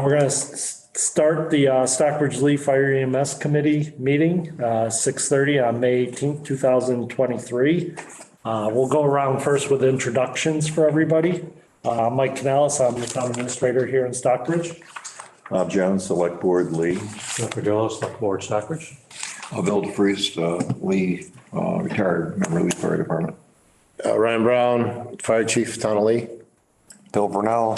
We're going to start the Stockbridge Lee Fire EMS Committee meeting, 6:30 on May 18th, 2023. We'll go around first with introductions for everybody. Mike Canales, I'm the town administrator here in Stockbridge. Bob Jones, Select Board Lee. Cordillo, Select Board Stockbridge. Bill DeFreeze, Lee, retired member of Lee Fire Department. Ryan Brown, Fire Chief, Town of Lee. Bill Brunel,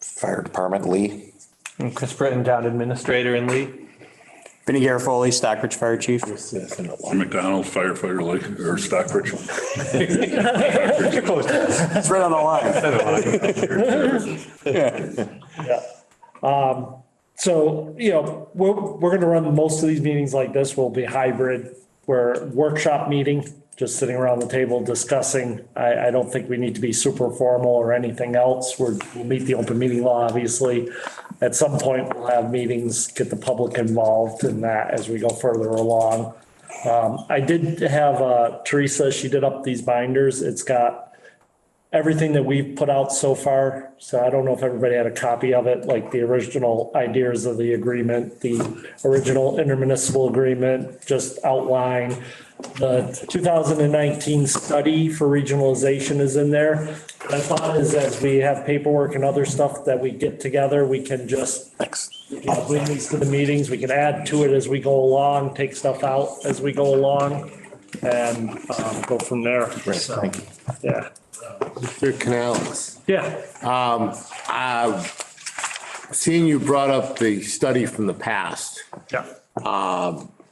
Fire Department, Lee. I'm Chris Britton, Town Administrator in Lee. Vinny Garofoli, Stockbridge Fire Chief. McDonald, firefighter, Lake, or Stockbridge. It's right on the line. So, we're going to run most of these meetings like this. Will be hybrid. We're workshop meeting, just sitting around the table discussing. I don't think we need to be super formal or anything else. We'll meet the open meeting law, obviously. At some point, we'll have meetings, get the public involved in that as we go further along. I did have Teresa, she did up these binders. It's got everything that we've put out so far. So I don't know if everybody had a copy of it, like the original ideas of the agreement, the original intermunicipal agreement, just outline. The 2019 study for regionalization is in there. My thought is as we have paperwork and other stuff that we get together, we can just bring these to the meetings. We can add to it as we go along, take stuff out as we go along, and go from there. Great, so, thank you. Yeah. Mr. Canales. Yeah. Seeing you brought up the study from the past. Yeah.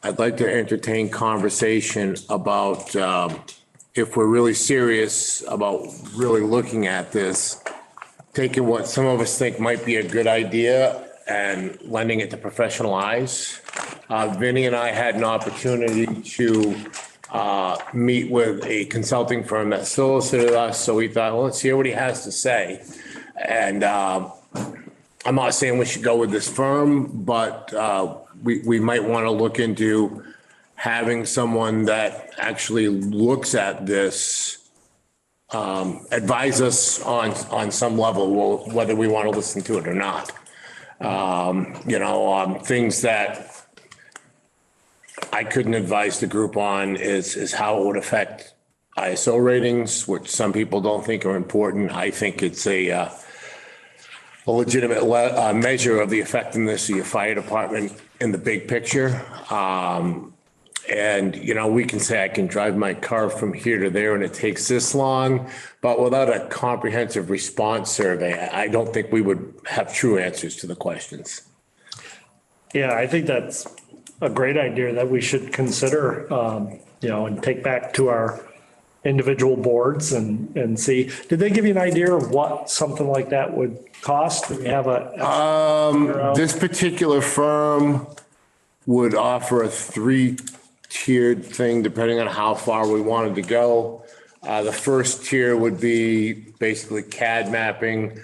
I'd like to entertain conversation about if we're really serious about really looking at this, taking what some of us think might be a good idea and lending it to professional eyes. Vinny and I had an opportunity to meet with a consulting firm that solicited us. So we thought, well, let's hear what he has to say. And I'm not saying we should go with this firm, but we might want to look into having someone that actually looks at this, advise us on some level, whether we want to listen to it or not. Things that I couldn't advise the group on is how it would affect ISO ratings, which some people don't think are important. I think it's a legitimate measure of the effectiveness of your fire department in the big picture. We can say I can drive my car from here to there and it takes this long, but without a comprehensive response survey, I don't think we would have true answers to the questions. Yeah, I think that's a great idea that we should consider, and take back to our individual boards and see. Did they give you an idea of what something like that would cost? Do we have this particular firm would offer a 3-tiered thing depending on how far we wanted to go. The first tier would be basically CAD mapping,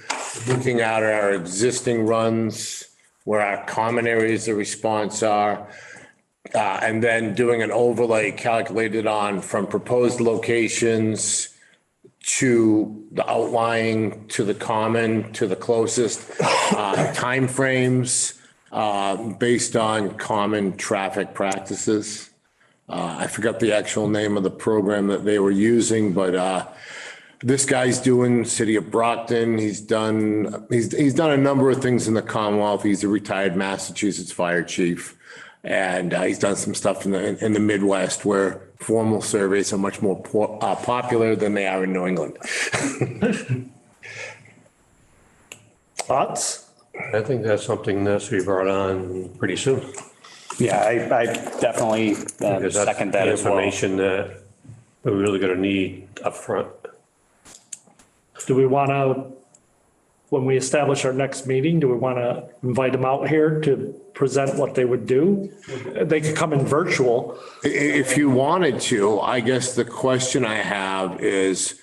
looking at our existing runs, where our common areas of response are, and then doing an overlay calculated on from proposed locations to the outlying, to the common, to the closest, timeframes based on common traffic practices. I forgot the actual name of the program that they were using, but this guy's doing City of Brockton. He's done a number of things in the Commonwealth. He's a retired Massachusetts fire chief. And he's done some stuff in the Midwest where formal surveys are much more popular than they are in New England. thoughts? I think that's something that should be brought on pretty soon. Yeah, I definitely second that as well. Information that we're really going to need up front. Do we want to, when we establish our next meeting, do we want to invite them out here to present what they would do? They could come in virtual. If you wanted to, I guess the question I have is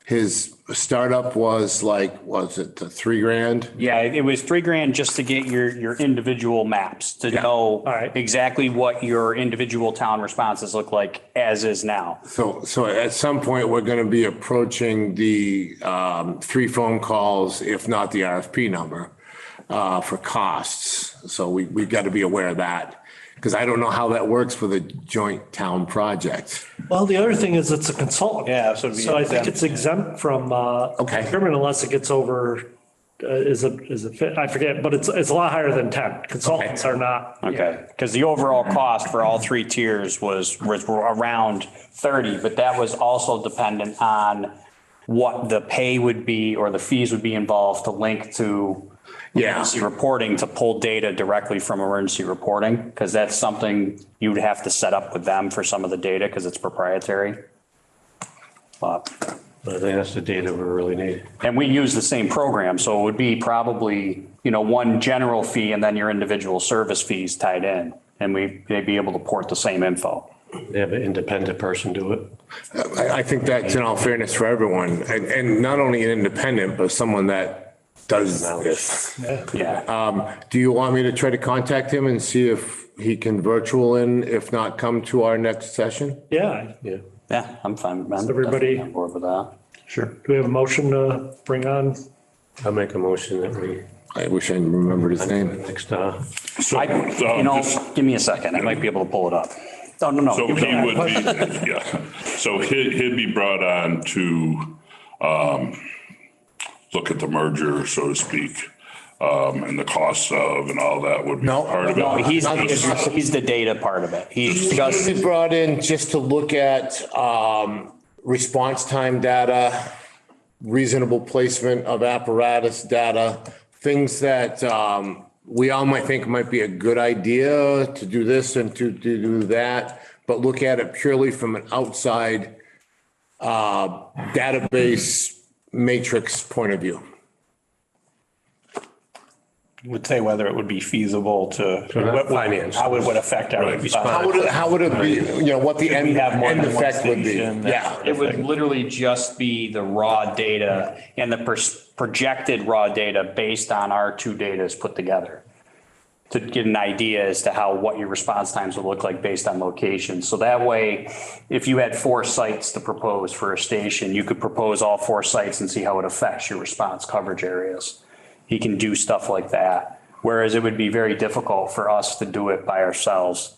his startup was was it the $3,000? Yeah, it was $3,000 just to get your individual maps to know exactly what your individual town responses look like as is now. So at some point we're going to be approaching the 3 phone calls, if not the RFP number. for costs. So we've got to be aware of that. Because I don't know how that works with a joint town project. Well, the other thing is it's a consultant. Yeah, so it'd be So I think exempt, it's exempt from, Okay. procurement unless it gets over, is it, I forget, but it's a lot higher than 10. Consultants are not. Okay, because the overall cost for all three tiers was around 30, but that was also dependent on what the pay would be or the fees would be involved to link to emergency reporting, to pull data directly from emergency reporting, because that's something you would have to set up with them for some of the data because it's proprietary. But I think that's the data we really need. and we use the same program, so it would be probably, one general fee and then your individual service fees tied in. And they'd be able to port the same info. They have an independent person do it. I think that's in all fairness for everyone. And not only an independent, but someone that does this. Yeah. Do you want me to try to contact him and see if he can virtual in, if not come to our next session? Yeah. Yeah. Yeah, I'm fine. I'm Everybody- definitely on board with that. Sure. Do we have a motion to bring on? I'll make a motion that we, I wish I remembered his name. next, So, Give me a second. I might be able to pull it up. Oh, no. so give me he that. would be, yeah. So he'd be brought on to, look at the merger, so to speak, and the costs of and all that would be No, part of it. No, he's the data part of it. He's just, He brought in just to look at response time data, reasonable placement of apparatus data, things that we all might think might be a good idea to do this and to do that, but look at it purely from an outside database matrix point of view. would say whether it would be feasible to. not finance. How it would affect our. How would it be, what the Should we have more end than one effect would be? station? Yeah. it would literally just be the raw data and the projected raw data based on our two datas put together to get an idea as to what your response times would look like based on location. So that way, if you had 4 sites to propose for a station, you could propose all 4 sites and see how it affects your response coverage areas. He can do stuff like that, whereas it would be very difficult for us to do it by ourselves.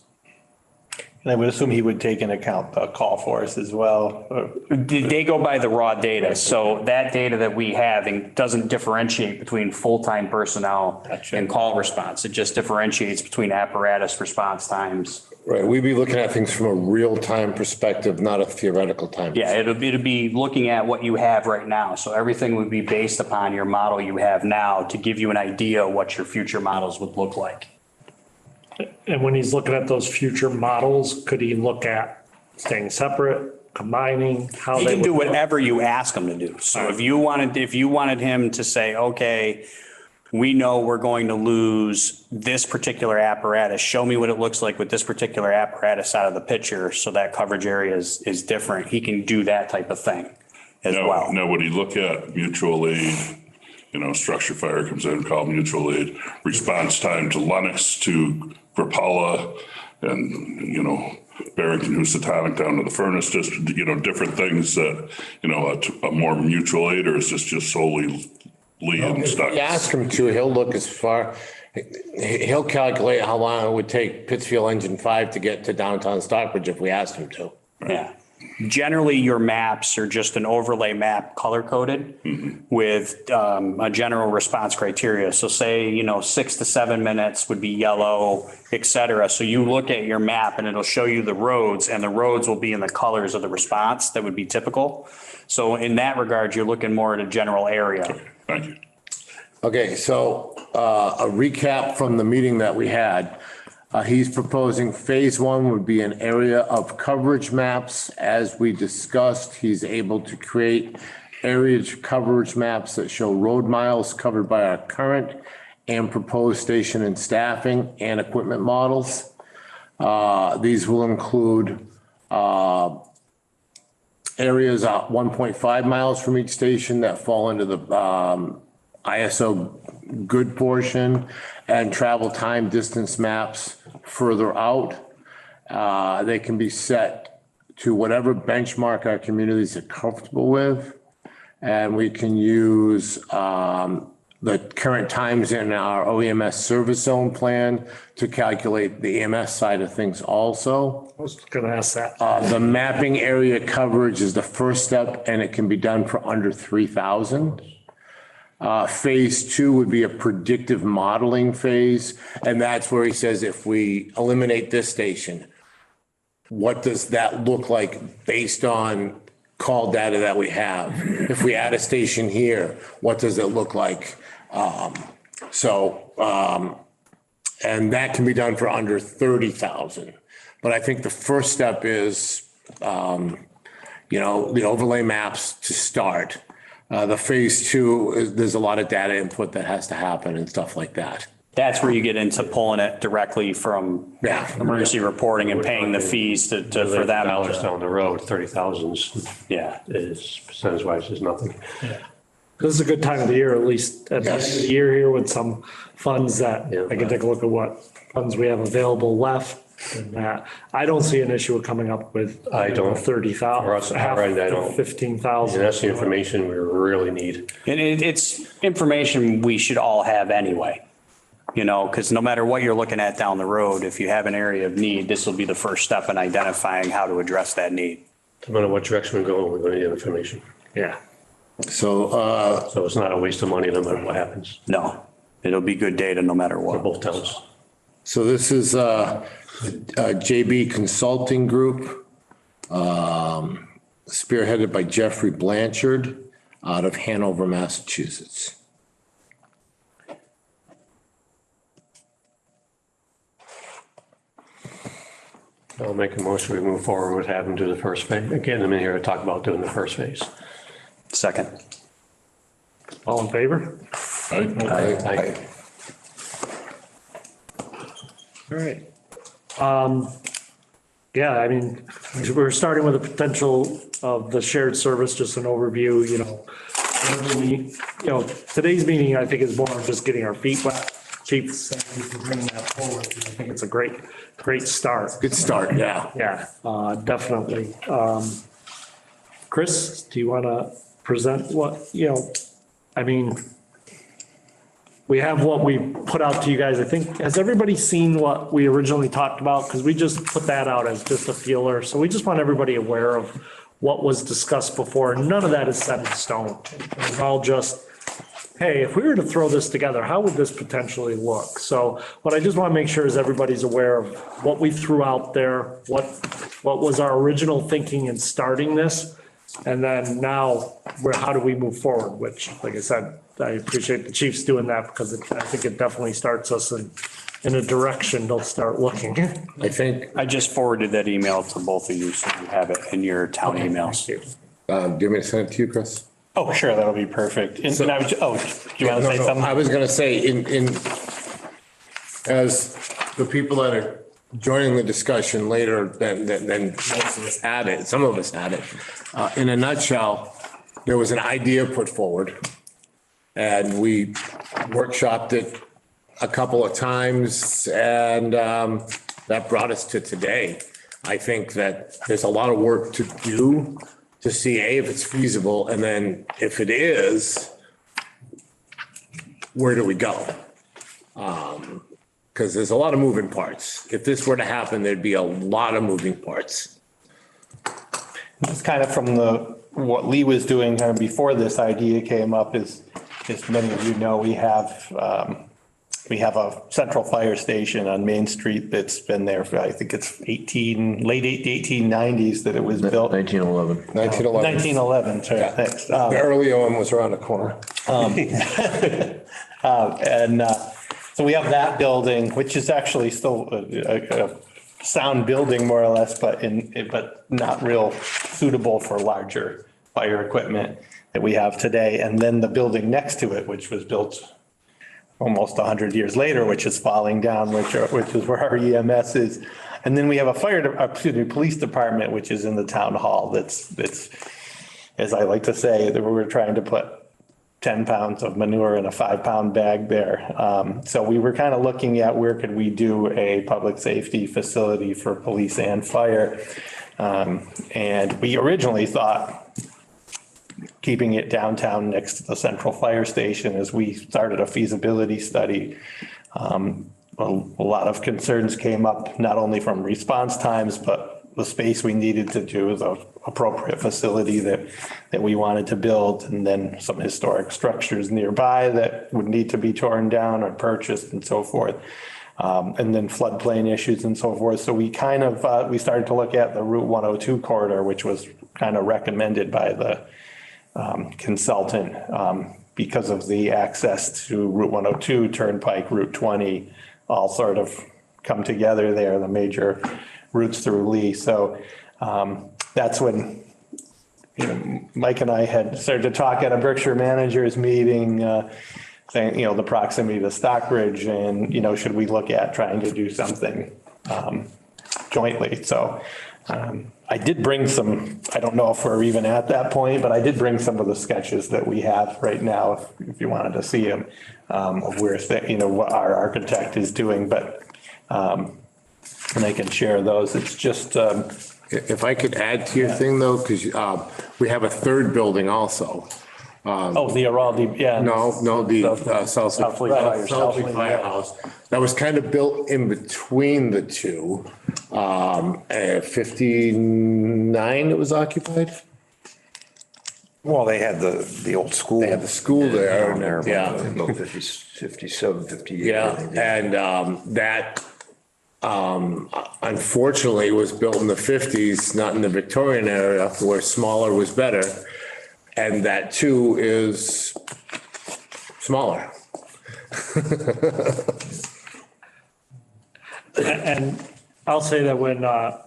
And I would assume he would take into account the call force as well. They go by the raw data. So that data that we have doesn't differentiate between full-time personnel and call response. It just differentiates between apparatus response times. Right, we'd be looking at things from a real-time perspective, not a theoretical time. Yeah, it'll be looking at what you have right now. So everything would be based upon your model you have now to give you an idea of what your future models would look like. And when he's looking at those future models, could he look at staying separate, combining, how He they can would do look? whatever you ask him to do. So if you wanted him to say, okay, we know we're going to lose this particular apparatus. Show me what it looks like with this particular apparatus out of the picture. So that coverage area is different. He can do that type of thing as well. Now, would he look at mutual aid, structure fire comes in, call mutual aid, response time to Lennox, to Grappella, and, Barrington, Housatonic down to the furnace, just, different things that, a more mutual aid, or is this just solely Lee and Stock? You ask him to, he'll look as far, he'll calculate how long it would take Pittsfield Engine 5 to get to downtown Stockbridge if we asked him to. Yeah. Generally, your maps are just an overlay map color coded with a general response criteria. So say, 6 to 7 minutes would be yellow, et cetera. So you look at your map and it'll show you the roads, and the roads will be in the colors of the response that would be typical. So in that regard, you're looking more at a general area. Thank you. Okay, so a recap from the meeting that we had. He's proposing phase 1 would be an area of coverage maps. As we discussed, he's able to create area coverage maps that show road miles covered by our current and proposed station and staffing and equipment models. These will include areas 1.5 miles from each station that fall into the ISO good portion, and travel time distance maps further out. They can be set to whatever benchmark our communities are comfortable with. And we can use the current times in our OEMS service zone plan to calculate the EMS side of things also. I was gonna ask that. The mapping area coverage is the first step, and it can be done for under 3,000. Phase 2 would be a predictive modeling phase, and that's where he says if we eliminate this station, what does that look like based on call data that we have? If we add a station here, what does it look like? And that can be done for under 30,000. But I think the first step is, the overlay maps to start. The phase 2 is, there's a lot of data input that has to happen and stuff like that. That's where you get into pulling it directly from emergency reporting and paying the fees to for them. Dollars down the road, 30,000 Yeah. is percentage wise is nothing. This is a good time of the year, at least at the end of the year here with some funds that Yeah. I can take a look at what funds we have available left. And that, I don't see an issue with coming up with. I don't. 30,000. For us, our end, I don't. 15,000. And that's the information we really need. And it's information we should all have anyway. Because no matter what you're looking at down the road, if you have an area of need, this will be the first step in identifying how to address that need. No matter what direction we're going to need information. Yeah. So, So it's not a waste of money no matter what happens No, it'll be good data no matter for what. both towns. so this is JB Consulting Group, spearheaded by Jeffrey Blanchard out of Hanover, Massachusetts. I'll make a motion, we move forward with having do the first phase, getting them in here to talk about doing the first phase. Second. All in favor? Aye. All right. Yeah, I mean, we're starting with the potential of the shared service, just an overview, whatever today's meeting, I think, is more of just getting our feet wet. Chief, thank you for bringing that forward. I think it's a great start. Good start, yeah. Yeah, definitely. Chris, do you want to present we have what we put out to you guys. I think, has everybody seen what we originally talked about? Because we just put that out as just a feeler. So we just want everybody aware of what was discussed before. None of that is set in stone. It's all just, hey, if we were to throw this together, how would this potentially look? So what I just want to make sure is everybody's aware of what we threw out there, what was our original thinking in starting this, and then now how do we move forward? Which, like I said, I appreciate the chiefs doing that because I think it definitely starts us in a direction to start looking. I think, I just forwarded that email to both of you, so you have it in your town emails. Thank you. do you want me to send it to you, Chris? Oh, sure, that'll be perfect. And I was, do you want to say something? I was gonna say, as the people that are joining the discussion later, then most of us had it, some of us had it. In a nutshell, there was an idea put forward and we workshopped it a couple of times and that brought us to today. I think that there's a lot of work to do to see if it's feasible, and then if it is, where do we go? Because there's a lot of moving parts. If this were to happen, there'd be a lot of moving parts. It's kind of from what Lee was doing kind of before this idea came up is many of you know, we have a central fire station on Main Street that's been there for, I think it's late 1890s that it was built. 1911. 1911, sorry, thanks. The early one was around the corner. So we have that building, which is actually still a sound building more or less, but not real suitable for larger fire equipment that we have today. And then the building next to it, which was built almost 100 years later, which is falling down, which is where our EMS is. And then we have a police department, which is in the town hall. That's, as I like to say, that we were trying to put 10 pounds of manure in a 5-pound bag there. So we were kind of looking at where could we do a public safety facility for police and fire. And we originally thought keeping it downtown next to the central fire station as we started a feasibility study. A lot of concerns came up, not only from response times, but the space we needed to do the appropriate facility that we wanted to build, and then some historic structures nearby that would need to be torn down or purchased and so forth. And then floodplain issues and so forth. So we kind of, we started to look at the Route 102 corridor, which was kind of recommended by the consultant because of the access to Route 102, Turnpike, Route 20, all sort of come together there, the major routes through Lee. So that's when, you know, Mike and I had started to talk at a Berkshire managers meeting, saying, you know, the proximity to Stockbridge and, you know, should we look at trying to do something jointly? So I did bring some, I don't know if we're even at that point, but I did bring some of the sketches that we have right now, if you wanted to see them, of where, you know, what our architect is doing, but and I can share those. It's just. If I could add to your thing though, because we have a third building also. The Araldi, yeah. No, the Southfleet Fire. Southfleet Firehouse. That was kind of built in between the two. 59 it was occupied. Well, they had the old school. They had the school there. Down there, Yeah. about 57, 58. Yeah, and that unfortunately was built in the 50s, not in the Victorian era, where smaller was better. And that too is smaller. And I'll say that when I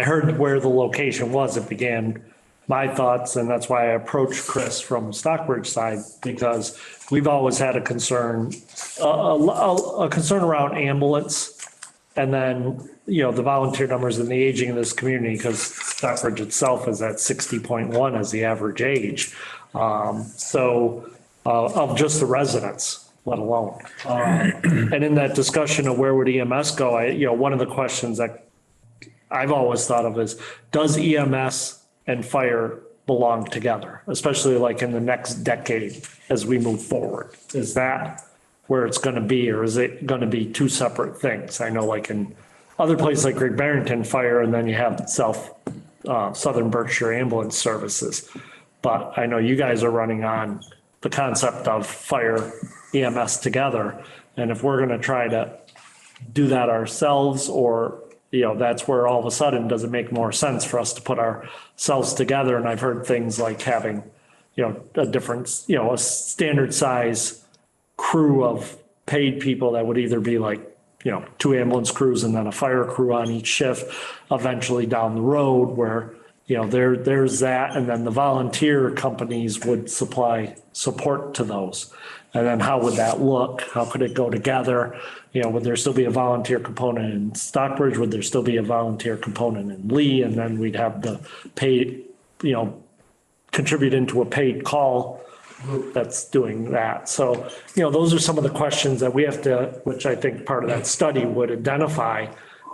heard where the location was, it began my thoughts, and that's why I approached Chris from Stockbridge side, because we've always had a concern around ambulance. And then, you know, the volunteer numbers and the aging of this community, because Stockbridge itself is at 60.1 as the average age. Of just the residents, let alone. And in that discussion of where would EMS go, one of the questions that I've always thought of is, does EMS and fire belong together, especially like in the next decade as we move forward? Is that where it's going to be, or is it going to be two separate things? I know like in other places like Great Barrington Fire, and then you have Southern Berkshire Ambulance Services. But I know you guys are running on the concept of fire EMS together. And if we're going to try to do that ourselves, or, you know, that's where all of a sudden, does it make more sense for us to put ourselves together? And I've heard things like having, you know, a different, you know, a standard size crew of paid people that would either be like, you know, 2 ambulance crews and then a fire crew on each shift eventually down the road, where, you know, there's that. And then the volunteer companies would supply support to those. And then how would that look? How could it go together? You know, would there still be a volunteer component in Stockbridge? Would there still be a volunteer component in Lee? And then we'd have the paid, you know, contribute into a paid call group that's doing that. So, you know, those are some of the questions that we have to, which I think part of that study would identify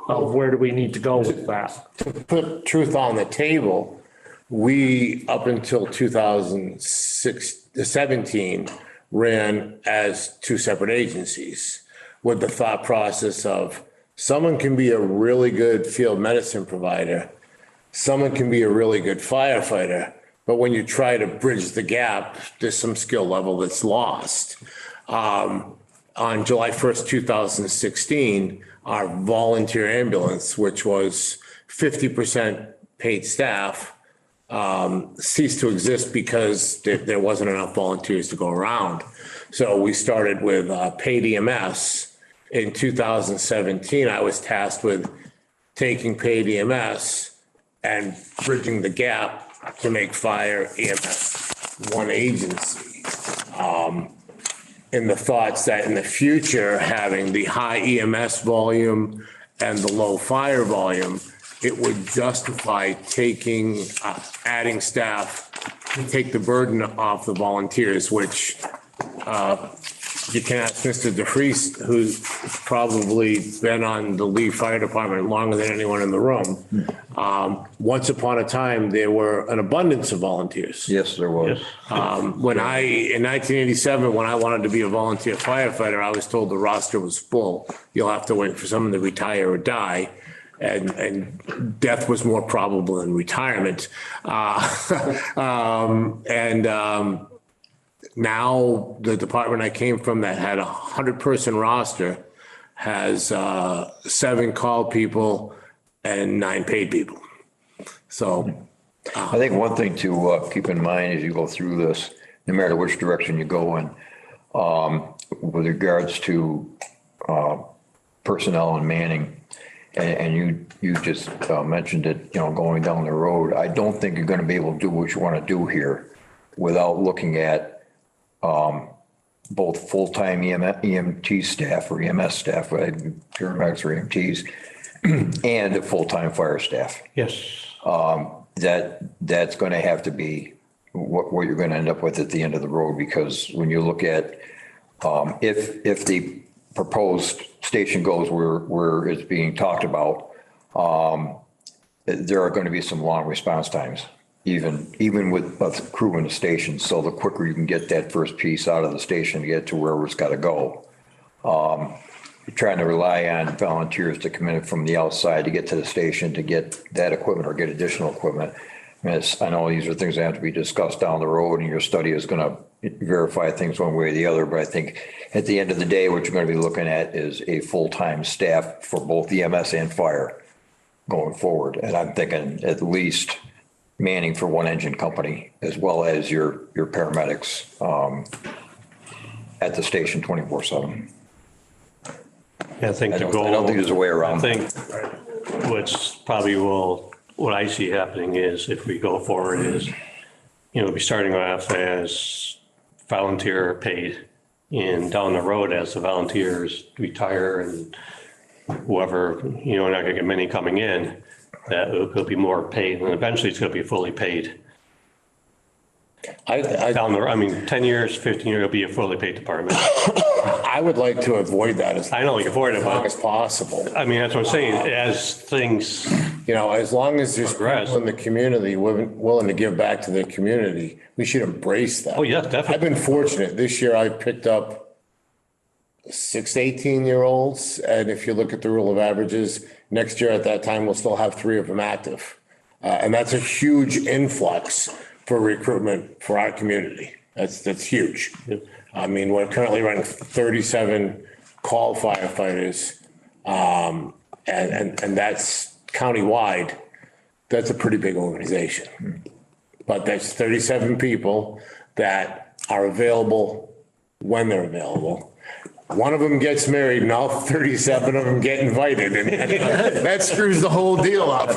of where do we need to go with that. To put truth on the table, we, up until 2017, ran as 2 separate agencies with the thought process of someone can be a really good field medicine provider, someone can be a really good firefighter, but when you try to bridge the gap, there's some skill level that's lost. On July 1st, 2016, our volunteer ambulance, which was 50% paid staff, ceased to exist because there wasn't enough volunteers to go around. So we started with paid EMS. In 2017, I was tasked with taking paid EMS and bridging the gap to make fire EMS one agency. In the thoughts that in the future, having the high EMS volume and the low fire volume, it would justify adding staff to take the burden off the volunteers, which you can ask Mr. DeFreeze, who's probably been on the Lee Fire Department longer than anyone in the room. Once upon a time, there were an abundance of volunteers. Yes, there was. When in 1987, when I wanted to be a volunteer firefighter, I was told the roster was full. You'll have to wait for someone to retire or die. And death was more probable than retirement. Now the department I came from that had 100-person roster has 7 call people and 9 paid people. So I think one thing to keep in mind as you go through this, no matter which direction you go in, with regards to personnel and manning, and you just mentioned it, going down the road, I don't think you're going to be able to do what you want to do here without looking at both full-time EMT staff or EMS staff, paramedics or EMTs, and full-time fire staff. Yes. That's going to have to be what you're going to end up with at the end of the road, because when you look at if the proposed station goes where it's being talked about, there are going to be some long response times, even with a crew in the station. So the quicker you can get that first piece out of the station to get to wherever it's got to go. You're trying to rely on volunteers to come in from the outside to get to the station to get that equipment or get additional equipment. I know these are things that have to be discussed down the road, and your study is going to verify things one way or the other. But I think at the end of the day, what you're going to be looking at is a full-time staff for both EMS and fire going forward. And I'm thinking at least manning for one engine company, as well as your paramedics at the station 24/7. I think I don't think there's a way around. I think what I see happening is, if we go forward, is, be starting off as volunteer paid, and down the road as the volunteers retire and whoever, we're not gonna get many coming in, that it'll be more paid, and eventually it's gonna be fully paid. Down the, 10 years, 15 years, it'll be a fully paid department. I would like to avoid that as I know you avoid it, long but as possible. that's what I'm saying, as things, As long as there's Progress. people in the community willing to give back to their community, we should embrace that. oh, yeah, definitely. I've been fortunate. This year I picked up 6 to 18-year-olds. And if you look at the rule of averages, next year at that time, we'll still have 3 of them active. And that's a huge influx for recruitment for our community. That's huge. We're currently running 37 call firefighters. And that's countywide. That's a pretty big organization. But that's 37 people that are available when they're available. One of them gets married and all 37 of them get invited, and that screws the whole deal up.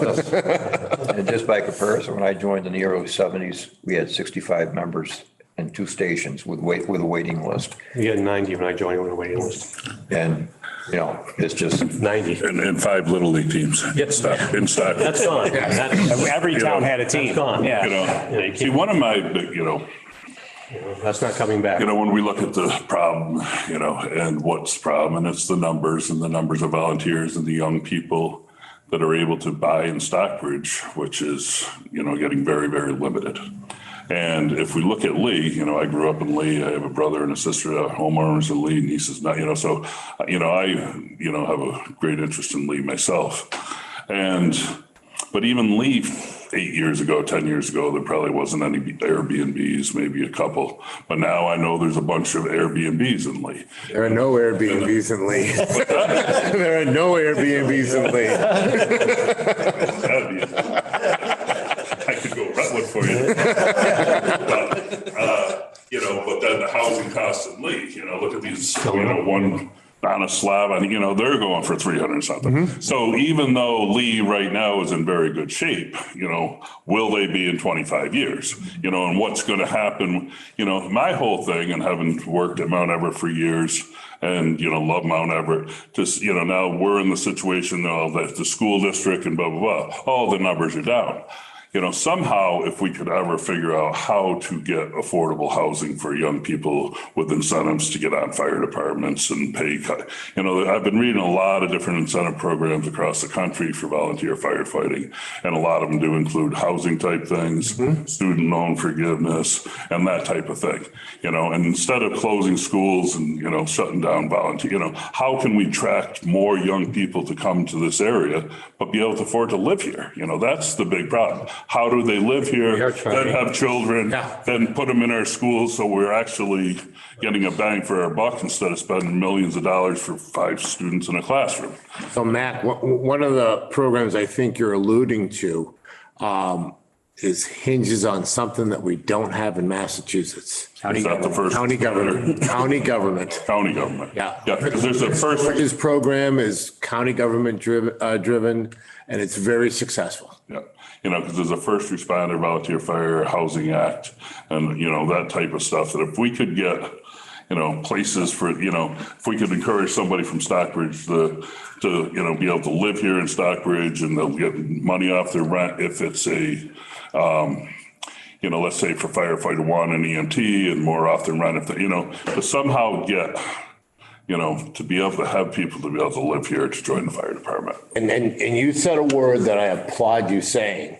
And just by comparison, when I joined in the early 70s, we had 65 members and 2 stations with a waiting list. We had 90 when I joined on the waiting list. And, it's just 90. And 5 little league teams. Yes. In stock. That's gone. Every town had a team. That's gone. Yeah. See, one of my big, That's not coming back. when we look at the problem, and what's the problem, and it's the numbers of volunteers and the young people that are able to buy in Stockbridge, which is, getting very, very limited. And if we look at Lee, I grew up in Lee. I have a brother and a sister that are homeowners in Lee, nieces, so, I, have a great interest in Lee myself. But even Lee 8 years ago, 10 years ago, there probably wasn't any Airbnbs, maybe a couple. But now I know there's a bunch of Airbnbs in Lee. There are no Airbnbs in Lee. There are no Airbnbs in Lee. I could go rent one for you. But then the housing costs in Lee, look at these, one on a slab, they're going for 300 something. So even though Lee right now is in very good shape, will they be in 25 years? And what's going to happen? My whole thing, and having worked at Mount Everett for years, and, love Mount Everett, just, now we're in the situation now that the school district and blah, blah, blah, all the numbers are down. somehow if we could ever figure out how to get affordable housing for young people with incentives to get on fire departments and pay cut. I've been reading a lot of different incentive programs across the country for volunteer firefighting, and a lot of them do include housing type things, student loan forgiveness, and that type of thing. And instead of closing schools and, shutting down volunteer, how can we attract more young people to come to this area, but be able to afford to live here? That's the big problem. How do they live here, then have children, then put them in our schools so we're actually getting a bang for our buck instead of spending millions of dollars for 5 students in a classroom? So Mac, one of the programs I think you're alluding to is hinges on something that we don't have in Massachusetts. Is that the first? County government. County government. Yeah. Yeah, because there's a first. This program is county government driven, and it's very successful. Yeah, because there's a first responder volunteer fire housing act and, that type of stuff, that if we could get, places for, if we could encourage somebody from Stockbridge to be able to live here in Stockbridge, and they'll get money off their rent if it's a, let's say for firefighter 1 and EMT, and more off their rent if they, to somehow get, to be able to have people to be able to live here to join the fire department. And you said a word that I applaud you saying,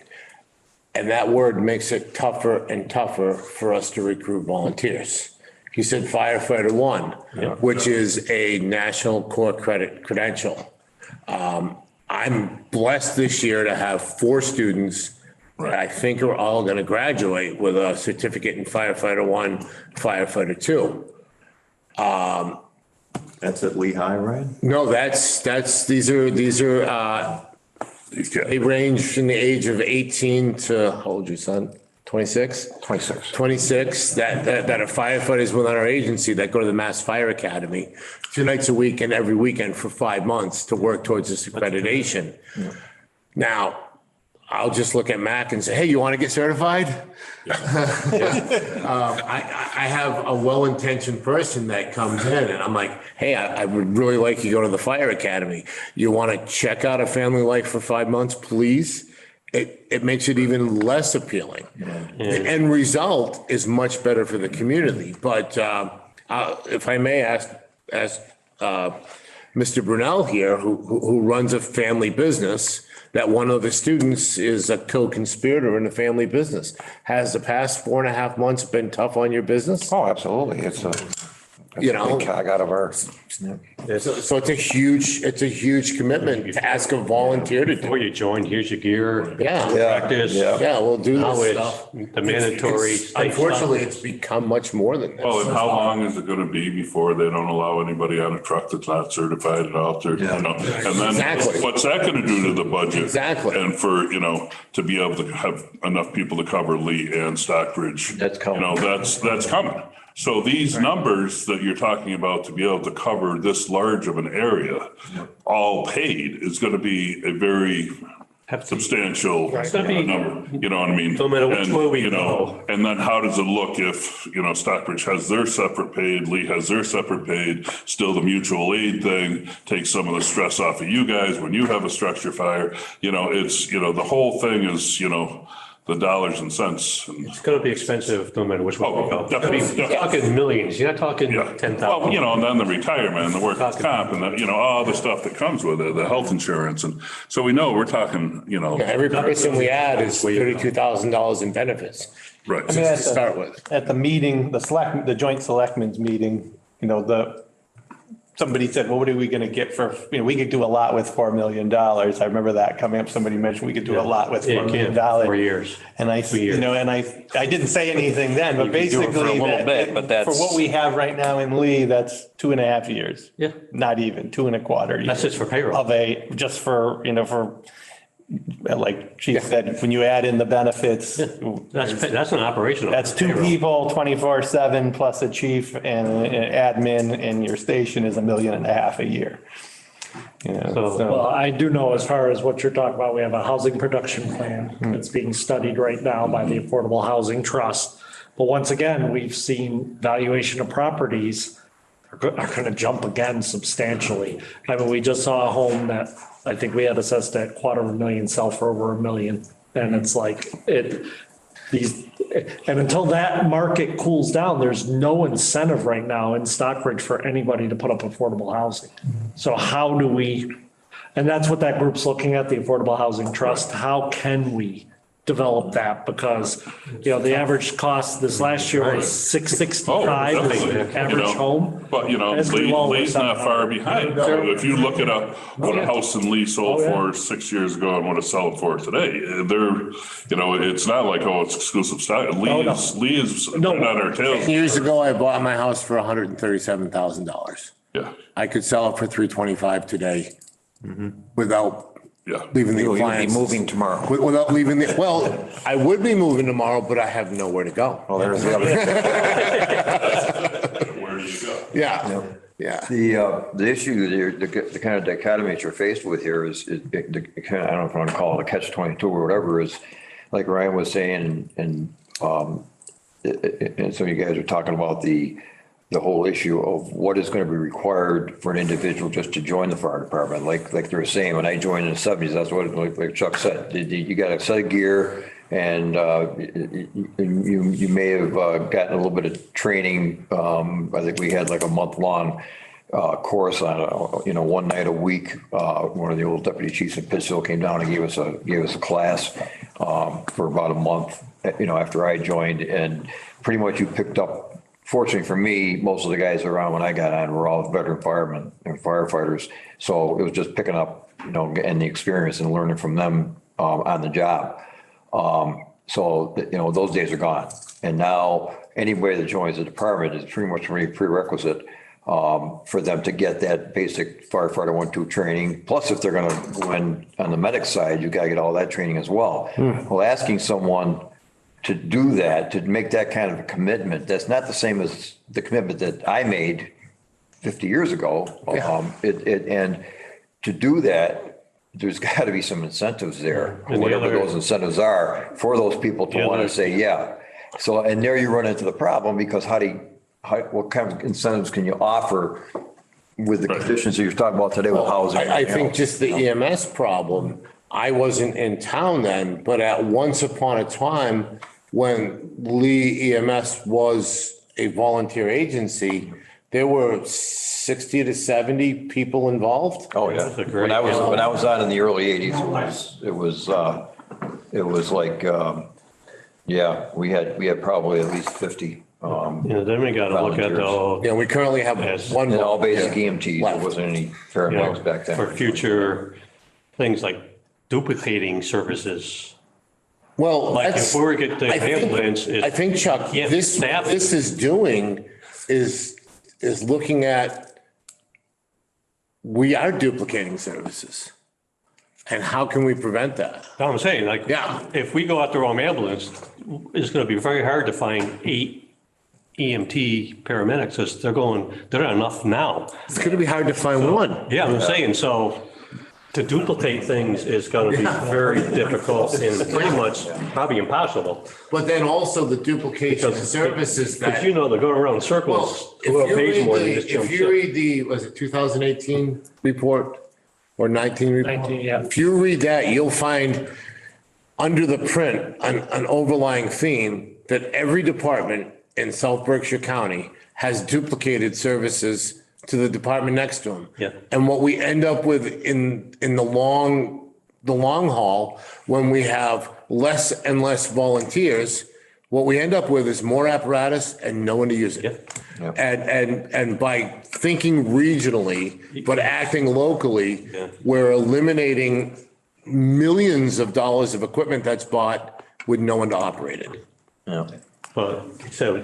and that word makes it tougher and tougher for us to recruit volunteers. You said firefighter 1, which is a national core credential. I'm blessed this year to have 4 students that I think are all going to graduate with a certificate in firefighter 1, firefighter 2. That's at Lehigh, right? No, these are they range from the age of 18 to, how old are you, son? 26? 26. 26 that are firefighters within our agency that go to the Mass Fire Academy 2 nights a week and every weekend for 5 months to work towards this accreditation. Now, I'll just look at Mac and say, hey, you want to get certified? I have a well-intentioned person that comes in and I'm like, hey, I would really like you to go to the fire academy. You want to check out a family life for 5 months, please? It makes it even less appealing. The end result is much better for the community. But if I may ask Mr. Brunel here, who runs a family business, that one of the students is a co-conspirator in the family business. Has the past 4.5 months been tough on your business? Oh, absolutely. It's a big cog out of our. So it's a huge commitment to ask a volunteer to do. Before you join, here's your gear. Yeah. Practice. Yeah, we'll do Now this it's stuff. the mandatory. state Unfortunately, stuff. it's become much more than this. Well, and how long is it going to be before they don't allow anybody on a truck that's not certified at all? And then Exactly. what's that going to do to the budget? Exactly. And for, to be able to have enough people to cover Lee and Stockbridge. That's coming. That's coming. So these numbers that you're talking about to be able to cover this large of an area, all paid, is going to be a very substantial number, you know what I mean? No matter which way we go. And then how does it look if, Stockbridge has their separate paid, Lee has their separate paid, still the mutual aid thing takes some of the stress off of you guys when you have a structure fire, it's, the whole thing is, the dollars and cents. And It's going to be expensive no matter which way we go. definitely. You're talking millions. You're not talking 10,000. Well, and then the retirement, the workers' comp, and all the stuff that comes with it, the health insurance. And so we know we're talking, Every person we add is $32,000 in benefits right. to start with. At the meeting, the joint selectmen's meeting, somebody said, well, what are we going to get for, we could do a lot with $4 million. I remember that coming up. Somebody mentioned we could do a lot with $4 million. 4 years. And I didn't say anything then, but You could do it for a basically little bit, but for what we have right now in Lee, that's 2.5 years. Yeah. Not even 2.25 years. That's just for payroll. Just for, like Chief said, when you add in the benefits, That's an operational. that's 2 payroll. people, 24/7 plus a chief and an admin, and your station is $1.5 million a year. Well, I do know as far as what you're talking about, we have a housing production plan that's being studied right now by the Affordable Housing Trust. But once again, we've seen valuation of properties are going to jump again substantially. I mean, we just saw a home that I think we had assessed at $250,000 sell for over $1 million. And it's like, and until that market cools down, there's no incentive right now in Stockbridge for anybody to put up affordable housing. So how do we, and that's what that group's looking at, the Affordable Housing Trust. How can we develop that? Because, the average cost this last year was $665, Oh, definitely, the average home. But, As we've all Lee's looked not at. far behind. So if you look at what a house in Lee sold Oh, yeah. for 6 years ago and what it's selling for today, it's not like, it's exclusive stock. Lee is right on our tails. Years ago, I bought my house for $137,000. Yeah, I could sell it for $325 today without yeah. leaving the You'll be appliance. moving tomorrow. Without leaving well, I would be moving tomorrow, but I have nowhere to go. Well, there's the other. Where do you go? Yeah, yeah. The issue, the kind of dichotomy that you're faced with here is I don't know if I want to call it a catch-22 or whatever, is like Ryan was saying, and some of you guys are talking about the whole issue of what is going to be required for an individual just to join the fire department. Like they were saying, when I joined in the 70s, that's what, like Chuck said, you got a set of gear, and you may have gotten a little bit of training. I think we had like a month-long course on one night a week. One of the old deputy chiefs in Pittsfield came down and gave us a class for about a month, after I joined, and pretty much you picked up. Fortunately for me, most of the guys around when I got on were all veteran firemen and firefighters. So it was just picking up, and the experience and learning from them on the job. Those days are gone. And now anybody that joins the department is pretty much a prerequisite for them to get that basic firefighter 1-2 training. Plus, if they're going to go in on the medic side, you got to get all that training as well. Well, asking someone to do that, to make that kind of a commitment, that's not the same as the commitment that I made 50 years ago. And to do that, there's got to be some incentives there, whatever those incentives are, for those people to want to say, yeah. So, and there you run into the problem, because what kind of incentives can you offer with the conditions that you're talking about today with housing? I think just the EMS problem, I wasn't in town then, but at once upon a time, when Lee EMS was a volunteer agency, there were 60 to 70 people involved. Oh, yeah. When I was on in the early 80s, it was like, we had probably at least 50. Then we got to look at Yeah, we currently have one. And all basic EMTs, left. there wasn't any paramedics back then. for future things like duplicating services. Well, Like that's- if we were to get the I think- ambulance. I think, Chuck, Yeah, this staff. is doing is looking at, we are duplicating services. And how can we prevent that? That's what I'm saying, like, Yeah. if we go out the wrong ambulance, it's going to be very hard to find 8 EMT paramedics, because they're not enough now. It's going to be hard to find one. Yeah, I'm saying, so to duplicate things is going to be very difficult and pretty much probably impossible. But then also the duplication of services Because that. they're going around in circles, Well, whoever pays more than just jump if you ship. read the, was it 2018 report or 19 report? 19, yeah. If you read that, you'll find under the print an overlying theme that every department in South Berkshire County has duplicated services to the department next to them. Yeah. And what we end up with in the long haul, when we have less and less volunteers, what we end up with is more apparatus and no one to use it. Yeah. And by thinking regionally, but acting locally, Yeah. we're eliminating millions of dollars of equipment that's bought with no one to operate it. Yeah. But so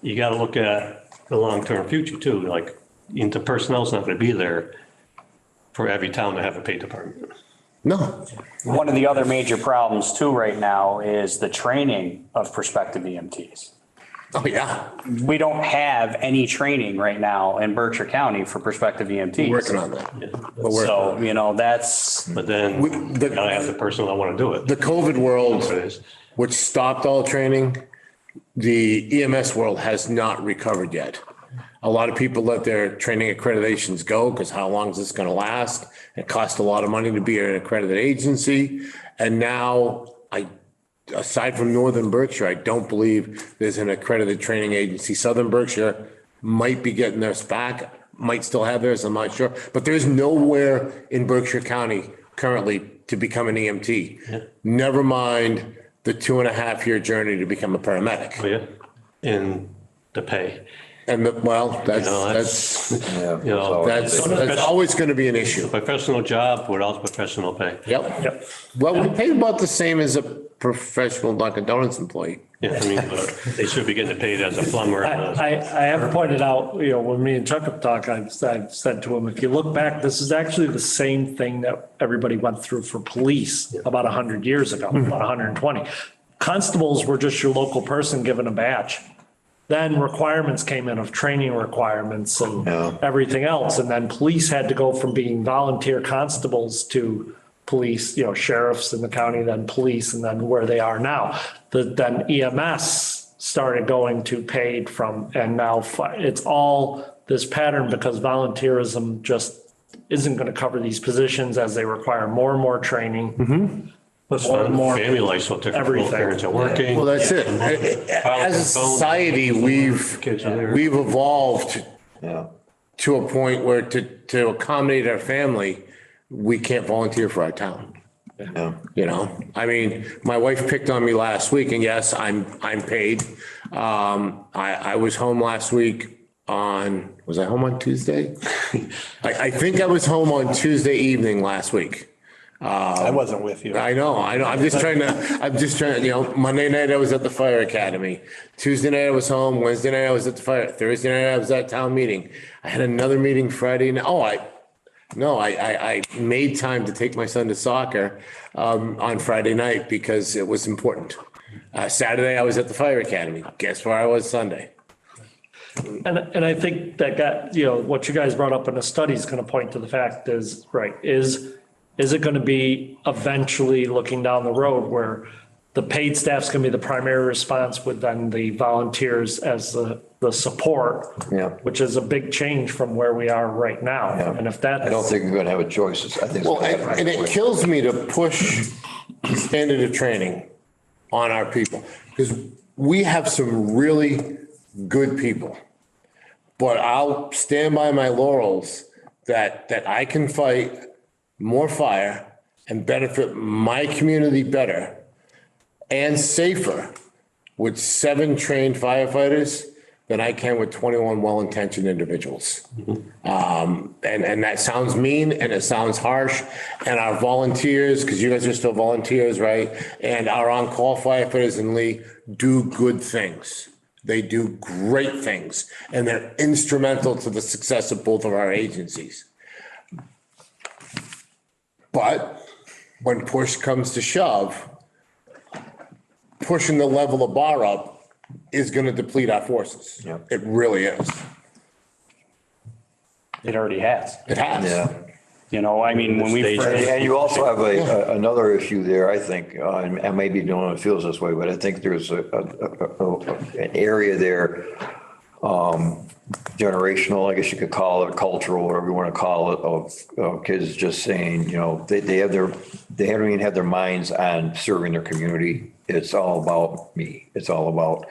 you got to look at the long-term future too, like the personnel's not going to be there for every town to have a paid department. No. One of the other major problems too right now is the training of prospective EMTs. Oh, yeah. We don't have any training right now in Berkshire County for prospective EMTs. Working on that. But we're- So, that's, But then you got to have the personnel that want to do it. The COVID world, That's what it is. which stopped all training, the EMS world has not recovered yet. A lot of people let their training accreditations go because how long is this going to last? It costs a lot of money to be an accredited agency. And now aside from Northern Berkshire, I don't believe there's an accredited training agency. Southern Berkshire might be getting theirs back, might still have theirs, I'm not sure. But there's nowhere in Berkshire County currently to become an EMT. Never mind the 2.5-year journey to become a paramedic. Oh, yeah. And the pay. And well, that's always going to be an issue. Professional job without professional pay. Yep. Well, we pay about the same as a professional Dunkin' Donuts employee. Yeah, I mean, but they should be getting paid as a plumber. I have pointed out, when me and Chuck have talked, I've said to him, if you look back, this is actually the same thing that everybody went through for police about 100 years ago, about 120. Constables were just your local person given a badge. Then requirements came in of training requirements and everything else. And then police had to go from being volunteer constables to police, sheriffs in the county, then police, and then where they are now. Then EMS started going to paid from, and now it's all this pattern because volunteerism just isn't going to cover these positions as they require more and more training. Plus family life, so different. Everything. Parents are working. Well, that's it. As a society, we've evolved to a point where to accommodate our family, we can't volunteer for our town. I mean, my wife picked on me last week, and yes, I'm paid. I was home last week was I home on Tuesday? I think I was home on Tuesday evening last week. I wasn't with you. I know. I'm just trying to, Monday night I was at the fire academy. Tuesday night I was home. Wednesday night I was at the fire. Thursday night I was at town meeting. I had another meeting Friday night. I made time to take my son to soccer on Friday night because it was important. Saturday I was at the fire academy. Guess where I was Sunday? And I think that what you guys brought up in the study is going to point to the fact is it going to be eventually looking down the road where the paid staff's going to be the primary response with then the volunteers as the support, which is a big change from where we are right now. And if that, I don't think we're going to have a choice. I think. Well, and it kills me to push standard of training on our people because we have some really good people, but I'll stand by my laurels that I can fight more fire and benefit my community better and safer with 7 trained firefighters than I can with 21 well-intentioned individuals. And that sounds mean and it sounds harsh. And our volunteers, because you guys are still volunteers, right? And our on-call firefighters in Lee do good things. They do great things. And they're instrumental to the success of both of our agencies. But when push comes to shove, pushing the level of bar up is going to deplete our forces. It really is. It already has. It has. When we first. And you also have another issue there, I think, and maybe no one feels this way, but I think there's an area there, generational, I guess you could call it, cultural, whatever you want to call it, of kids just saying, they haven't even had their minds on serving their community. It's all about me. It's all about,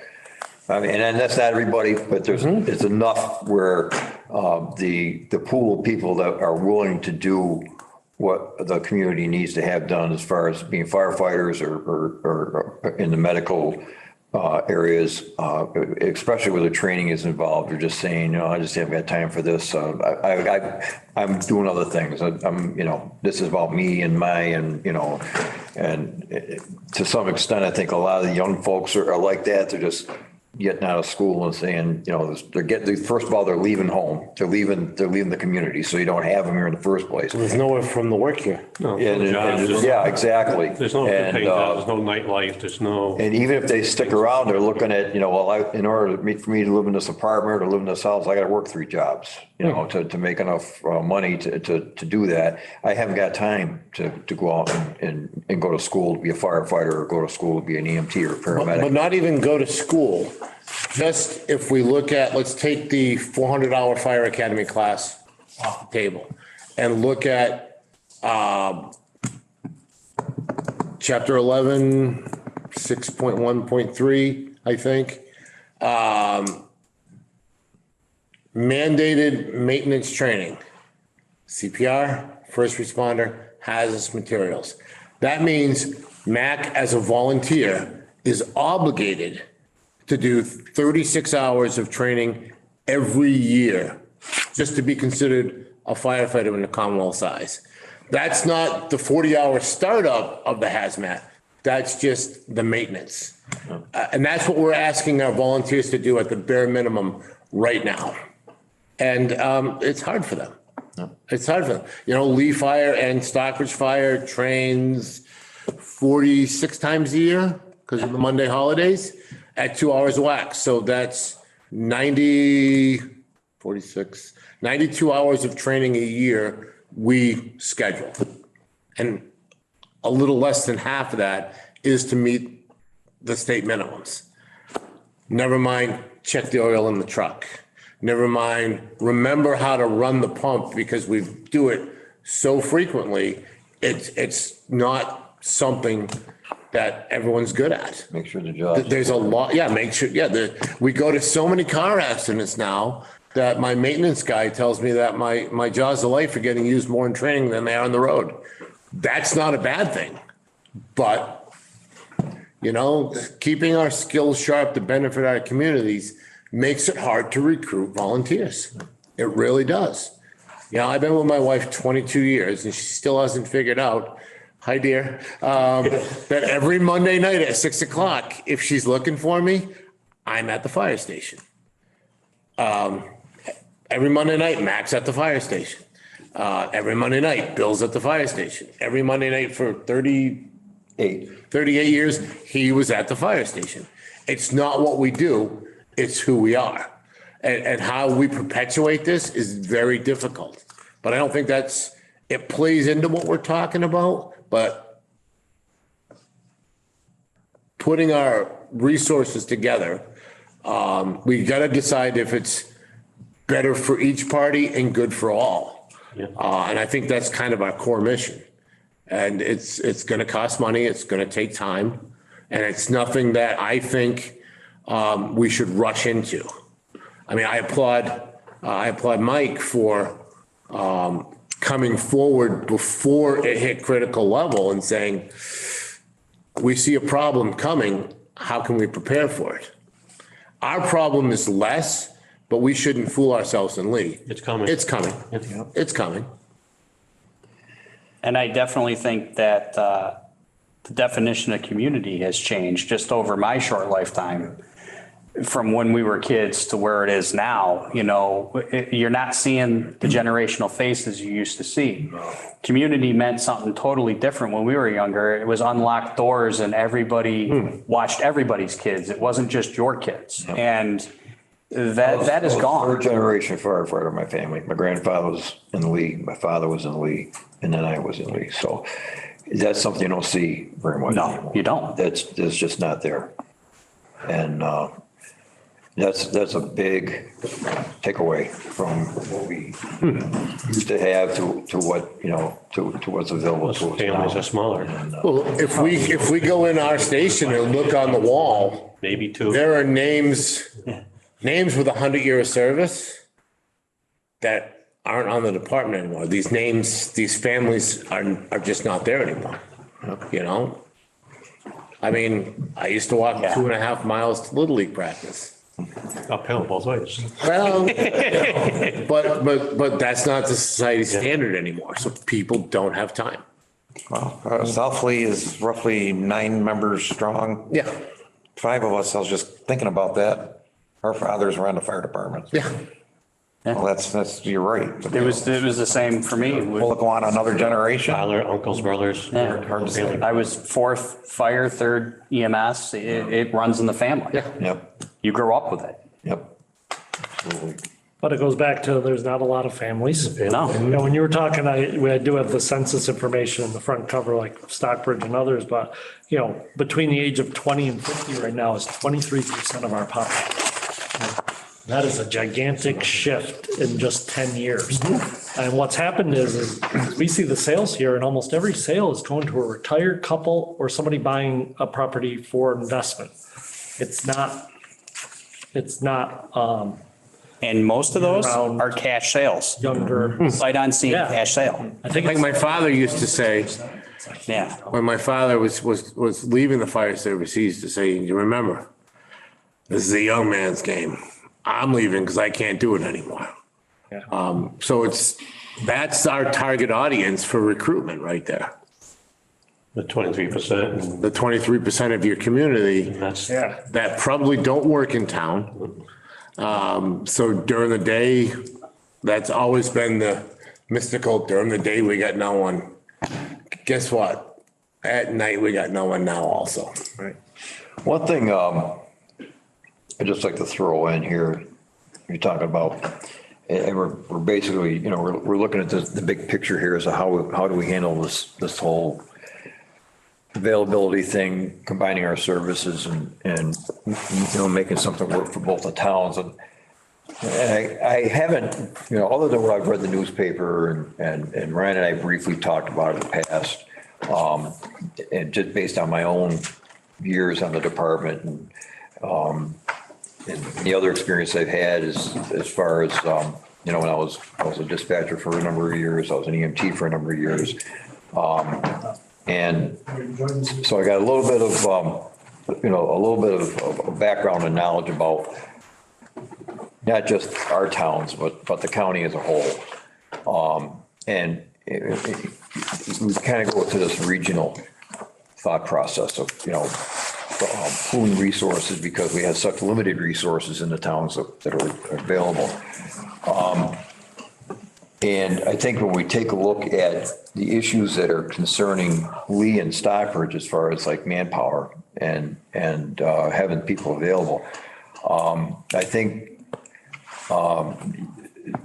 and that's not everybody, but it's enough where the pool of people that are willing to do what the community needs to have done as far as being firefighters or in the medical areas, especially where the training is involved, are just saying, I just haven't got time for this. I'm doing other things. This is about me and and to some extent, I think a lot of the young folks are like that. They're just getting out of school and saying, first of all, they're leaving home. They're leaving the community. So you don't have them here in the first place. There's nowhere from the work here. No, exactly. There's no good paying jobs, there's no nightlife, there's no. And even if they stick around, they're looking at, in order for me to live in this apartment or live in this house, I got to work 3 jobs, to make enough money to do that. I haven't got time to go out and go to school to be a firefighter or go to school to be an EMT or a paramedic. But not even go to school. Just if we look at, let's take the 400-hour fire academy class off the table and look at chapter 11, 6.1.3, I think. Mandated maintenance training, CPR, first responder, hazardous materials. That means MAC as a volunteer is obligated to do 36 hours of training every year just to be considered a firefighter in the Commonwealth size. That's not the 40-hour startup of the hazmat. That's just the maintenance. And that's what we're asking our volunteers to do at the bare minimum right now. And it's hard for them. It's hard for them. You know, Lee Fire and Stockbridge Fire trains 46 times a year because of the Monday holidays at 2 hours a whack. So that's 92 hours of training a year we schedule. And a little less than half of that is to meet the state minimums. Never mind, check the oil in the truck. Never mind, remember how to run the pump because we do it so frequently. It's not something that everyone's good at. Make sure the job. There's a lot, yeah, make sure, yeah, we go to so many car accidents now that my maintenance guy tells me that my jaws of life are getting used more in training than they are on the road. That's not a bad thing, but you know, keeping our skills sharp to benefit our communities makes it hard to recruit volunteers. It really does. You know, I've been with my wife 22 years and she still hasn't figured out, hi dear, that every Monday night at 6 o'clock, if she's looking for me, I'm at the fire station. Every Monday night, Mac's at the fire station. Every Monday night, Bill's at the fire station. Every Monday night for 38 years, he was at the fire station. It's not what we do, it's who we are. And how we perpetuate this is very difficult. But I don't think it plays into what we're talking about, but putting our resources together, we got to decide if it's better for each party and good for all. Yeah. And I think that's kind of our core mission. And it's going to cost money. It's going to take time. And it's nothing that I think we should rush into. I mean, I applaud Mike for coming forward before it hit critical level and saying, we see a problem coming. How can we prepare for it? Our problem is less, but we shouldn't fool ourselves in Lee. It's coming. It's coming. Yep. It's coming. And I definitely think that the definition of community has changed just over my short lifetime. From when we were kids to where it is now, you know, you're not seeing the generational faces you used to see. Community meant something totally different when we were younger. It was unlocked doors and everybody watched everybody's kids. It wasn't just your kids. And that is gone. Third generation firefighter in my family. My grandfather was in the Lee, my father was in the Lee, and then I was in the Lee. So that's something you don't see very much No, anymore. you don't. That's just not there. And that's a big takeaway from what we used to have to what, you know, to what's available to us Families now. are smaller, Well, if we go in our station and look on the wall, maybe two. there are names with 100 years of service that aren't on the department anymore. These names, these families are just not there anymore, you know? I mean, I used to walk 2.5 miles to Little League practice. Uphill both ways. Well, but that's not the society standard anymore. So people don't have time. Well, South Lee is roughly 9 members strong. Yeah. 5 of us, I was just thinking about that. Our fathers were on the fire department. Yeah. Well, that's, you're right. It was the same for me. Will it go on another generation? Father, uncles, brothers. Hard to say. I was 4th fire, 3rd EMS. It runs in the family. Yep, You grow up with it. yep. Absolutely. But it goes back to, there's not a lot of families. No. You know, when you were talking, I do have the census information in the front cover, like Stockbridge and others, but, you know, between the age of 20 and 50 right now is 23% of our population. That is a gigantic shift in just 10 years. And what's happened is we see the sales here, and almost every sale is going to a retired couple or somebody buying a property for investment. It's not, And most of those Around- are cash sales, younger. sight unseen Yeah. cash sale. I think Like it's, my father used to say, Yeah. when my father was leaving the fire service, he used to say, you remember, this is a young man's game. I'm leaving because I can't do it anymore. So that's our target audience for recruitment right there. The 23%. The 23% of your community That's, yeah. that probably don't work in town. So during the day, that's always been the mystical, during the day, we got no one. Guess what? At night, we got no one now also. Right. One thing I'd just like to throw in here, you're talking about, and we're basically, we're looking at the big picture here as to how do we handle this whole availability thing, combining our services and making something work for both the towns. And I haven't, other than what I've read in the newspaper and Ryan and I briefly talked about it in the past, and just based on my own years on the department and the other experience I've had is as far as, when I was a dispatcher for a number of years, I was an EMT for a number of years. And so I got a little bit of background and knowledge about not just our towns, but the county as a whole. And we kind of go to this regional thought process of, pooling resources because we have such limited resources in the towns that are available. And I think when we take a look at the issues that are concerning Lee and Stockbridge as far as like manpower and having people available, I think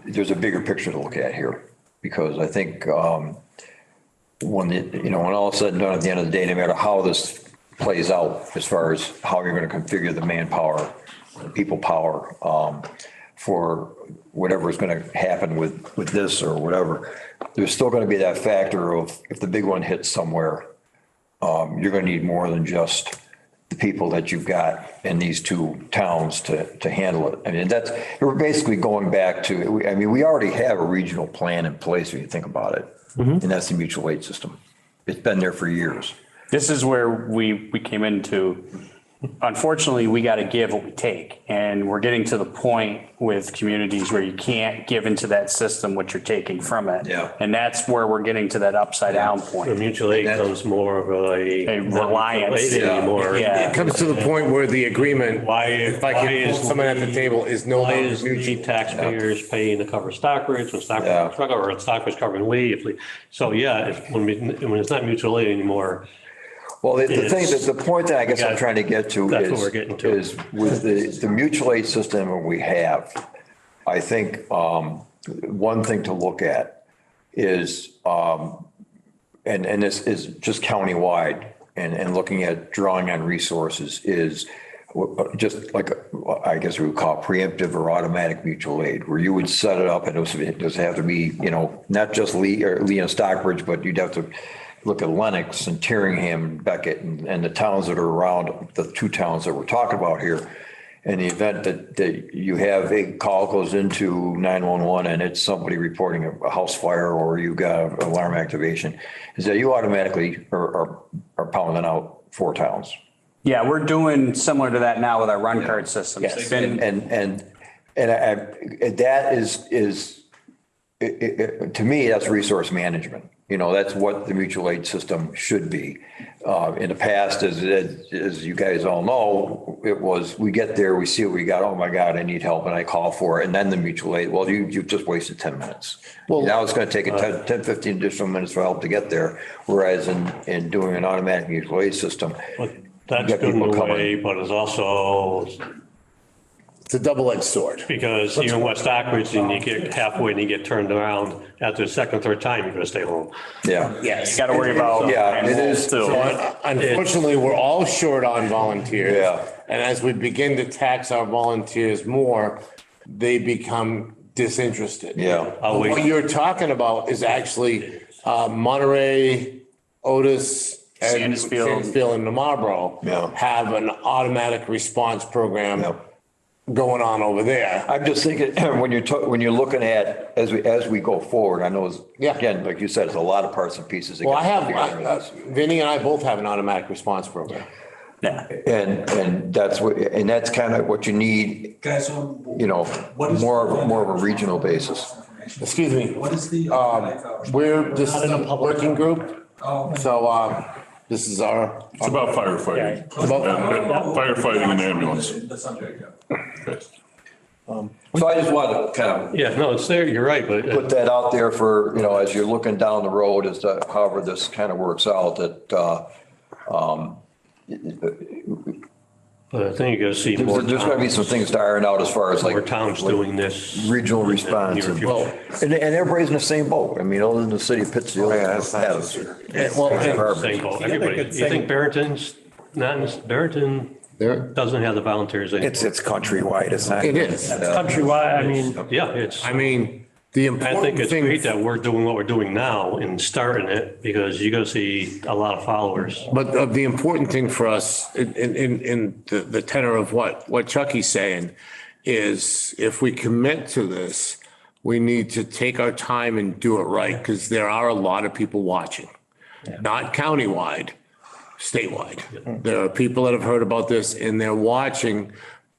there's a bigger picture to look at here, because I think when all is said and done at the end of the day, no matter how this plays out as far as how you're going to configure the manpower, people power for whatever is going to happen with this or whatever, there's still going to be that factor of if the big one hits somewhere, you're going to need more than just the people that you've got in these two towns to handle it. I mean, we're basically going back to, we already have a regional plan in place when you think about it. And that's the mutual aid system. It's been there for years. This is where we came into, unfortunately, we got to give what we take. And we're getting to the point with communities where you can't give into that system what you're taking from it. Yeah. And that's where we're getting to that upside down the point. mutual aid becomes more of A reliance. anymore. Yeah. It comes to the point where the agreement, if I why can is put someone at the table, is no Why longer is mutual. the taxpayers paying to cover Stockbridge when Stockbridge struggle, or Stockbridge covering Lee? So yeah, when it's not mutual aid anymore. Well, the thing that the point that I guess I'm trying to get to That's what we're getting to. is with the mutual aid system we have, I think one thing to look at is, and this is just countywide and looking at drawing on resources is just like, I guess we would call it preemptive or automatic mutual aid, where you would set it up and it does have to be, not just Lee and Stockbridge, but you'd have to look at Lenox and Tyringham and Beckett and the towns that are around, the two towns that we're talking about here. In the event that you have a call goes into 911 and it's somebody reporting a house fire or you got an alarm activation, is that you automatically are pounding out 4 towns. Yeah, we're doing similar to that now with our run card systems. Yes, They've been- and that is to me, that's resource management. That's what the mutual aid system should be. In the past, as you guys all know, it was, we get there, we see what we got. Oh my God, I need help. And I call for it. And then the mutual aid, well, you just wasted 10 minutes. Well, now it's going to take 10, 15 additional minutes for help to get there. Whereas in doing an automatic mutual aid system, That's got good in people a coming. way, but it's also, It's a double-edged sword. because even with Stockbridge, and you get halfway and you get turned around after the second, third time, you're gonna stay home. yeah. You got to worry about. Yeah, it is. Too. Unfortunately, we're all short on volunteers. Yeah. And as we begin to tax our volunteers more, they become disinterested. Yeah. Always. What you're talking about is actually Monterey, Otis, and Sandusfield. Sandusfield and Marlboro Yeah. have an automatic response program Yeah. going on over there. I'm just thinking, when you're looking at, as we go forward, I know, Yeah. again, like you said, it's a lot of parts and pieces. that Well, I get have, figured out. Vinny and I both have an automatic response program. Yeah. And that's what, and that's kind of what you need, Guys, you know, more of a regional basis. Excuse me. what is the? This is a working group. Oh, So this is our. It's about firefighting. Firefighting and ambulance. the subject, yeah. Okay. So I just wanted to kind of Yeah, no, it's there, you're right, but put that out there for, you know, as you're looking down the road as to however this kind of works out, that, but I think you're gonna see more there's gonna be some things to iron out as far as like. more towns doing this. Regional in the response. near And, future. well, and everybody's in the same boat. I mean, other than the city of Pittsfield. Yeah, that's nice. Same boat. Everybody, you think Barrington's, Barrington doesn't have the volunteers anymore. It's countrywide, it's not. It is. Countrywide, I mean, Yeah, it's, I mean, the I think important it's great thing, that we're doing what we're doing now and starting it because you're gonna see a lot of followers. but the important thing for us in the tenor of what Chucky's saying is if we commit to this, we need to take our time and do it right because there are a lot of people watching, not countywide, statewide. There are people that have heard about this and they're watching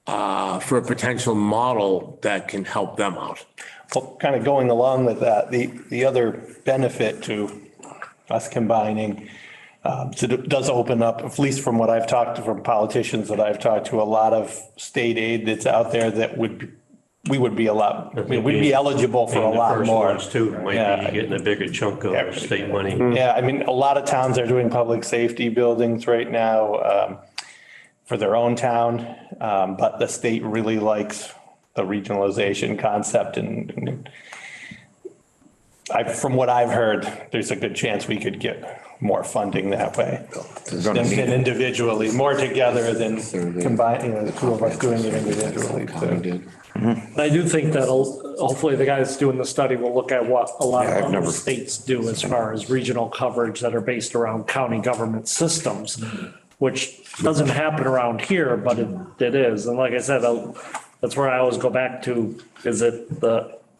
for a potential model that can help them out. Well, kind of going along with that, the other benefit to us combining, so it does open up, at least from what I've talked to, from politicians that I've talked to, a lot of state aid that's out there that we would be we'd be eligible for a Being the lot first more. ones too, might Yeah. be getting a bigger chunk of state money. Yeah, I mean, a lot of towns are doing public safety buildings right now for their own town, but the state really likes the regionalization concept and from what I've heard, there's a good chance we could get more funding that way than individually, more together than combine, the two of us doing it individually. So. I do think that'll, hopefully the guys doing the study will look at what a lot of other states do as far as regional coverage that are based around county government systems, which doesn't happen around here, but it is. And like I said, that's where I always go back to, is it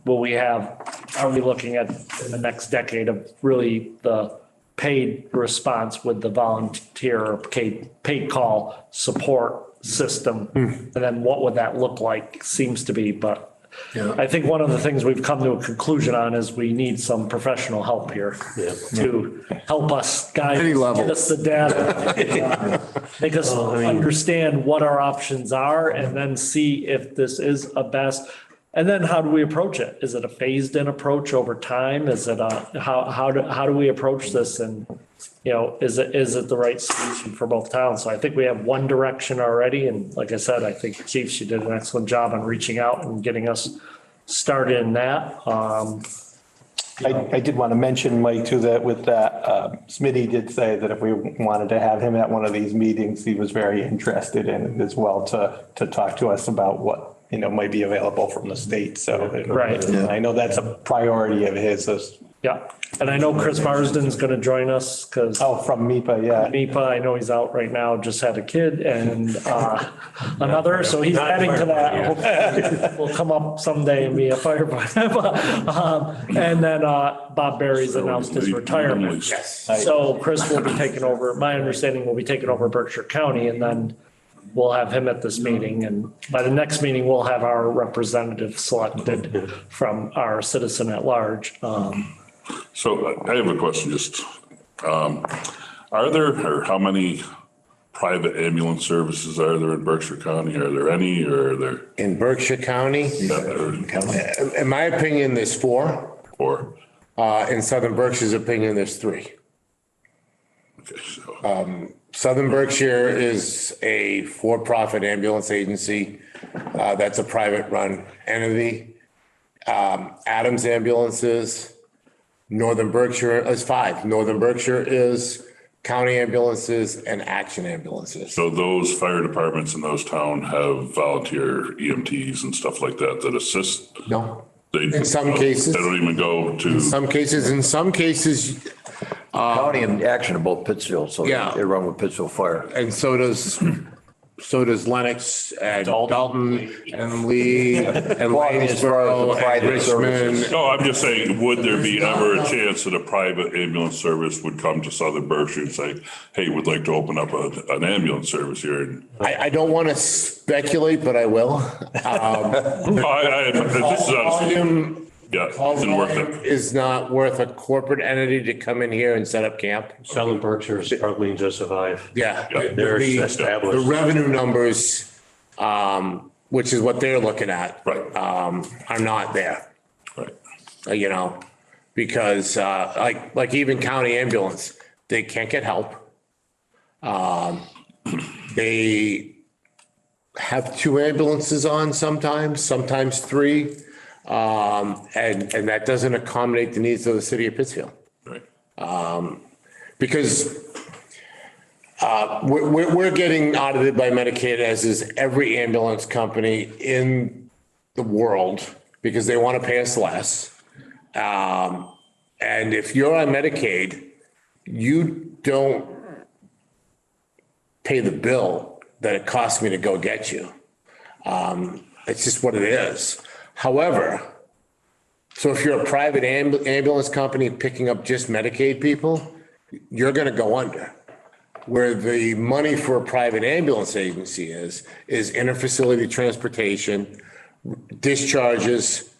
are we looking at in the next decade of really the paid response with the volunteer or paid call support system? And then what would that look like seems to be, but I think one of the things we've come to a conclusion on is we need some professional help here to help us guide, Any level. get us the data, make us understand what our options are and then see if this is a best. And then how do we approach it? Is it a phased in approach over time? Is it how do we approach this? And, is it the right solution for both towns? So I think we have one direction already. And like I said, I think Chief, she did an excellent job on reaching out and getting us started in that. I did want to mention, Mike, too, that with that, Smitty did say that if we wanted to have him at one of these meetings, he was very interested in it as well to talk to us about what, might be available from the state. So Right. I know that's a priority of his. Yeah. And I know Chris Marsden's going to join us because From MIPA, yeah. NEPA, I know he's out right now, just had a kid and another, so he's adding to that. Hopefully Will come up someday and be a firefighter. And then Bob Berry's announced his retirement. So Chris will be taking over, my understanding will be taking over Berkshire County and then we'll have him at this meeting. And by the next meeting, we'll have our representative selected from our citizen at large. So I have a question, just, are there, or how many private ambulance services are there in Berkshire County? Are there any, or are there? In Berkshire County, in my opinion, there's 4. Or, In Southern Berkshire's opinion, there's 3. okay, so, Southern Berkshire is a for-profit ambulance agency. That's a private-run entity. Adams Ambulances, Northern Berkshire is 5. Northern Berkshire is county ambulances and action ambulances. So those fire departments in those towns have volunteer EMTs and stuff like that that assist? No, They, in some cases. They don't even go to, in some cases, County and Action are both Pittsfield, so Yeah. they run with Pittsfield Fire. and so does Lennox and Dalton and Lee and Well, I mean, as far as the Lanesboro and private services. Richmond. no, I'm just saying, would there be ever a chance that a private ambulance service would come to Southern Berkshire and say, hey, we'd like to open up an ambulance service here? And I don't want to speculate, but I will. this is honestly, Volume yeah, isn't worth it. is not worth a corporate entity to come in here and set up camp. Southern Berkshire is struggling to survive. Yeah. They're The established. revenue numbers, which is what they're looking at. Right. Are not there, Right. you know, because, like even county ambulance, they can't get help. They have 2 ambulances on sometimes 3. And that doesn't accommodate the needs of the city of Pittsfield. Right. Because we're getting audited by Medicaid, as is every ambulance company in the world, because they want to pay us less. And if you're on Medicaid, you don't pay the bill that it costs me to go get you. It's just what it is. However, so if you're a private ambulance company picking up just Medicaid people, you're going to go under. Where the money for a private ambulance agency is interfacility transportation, discharges,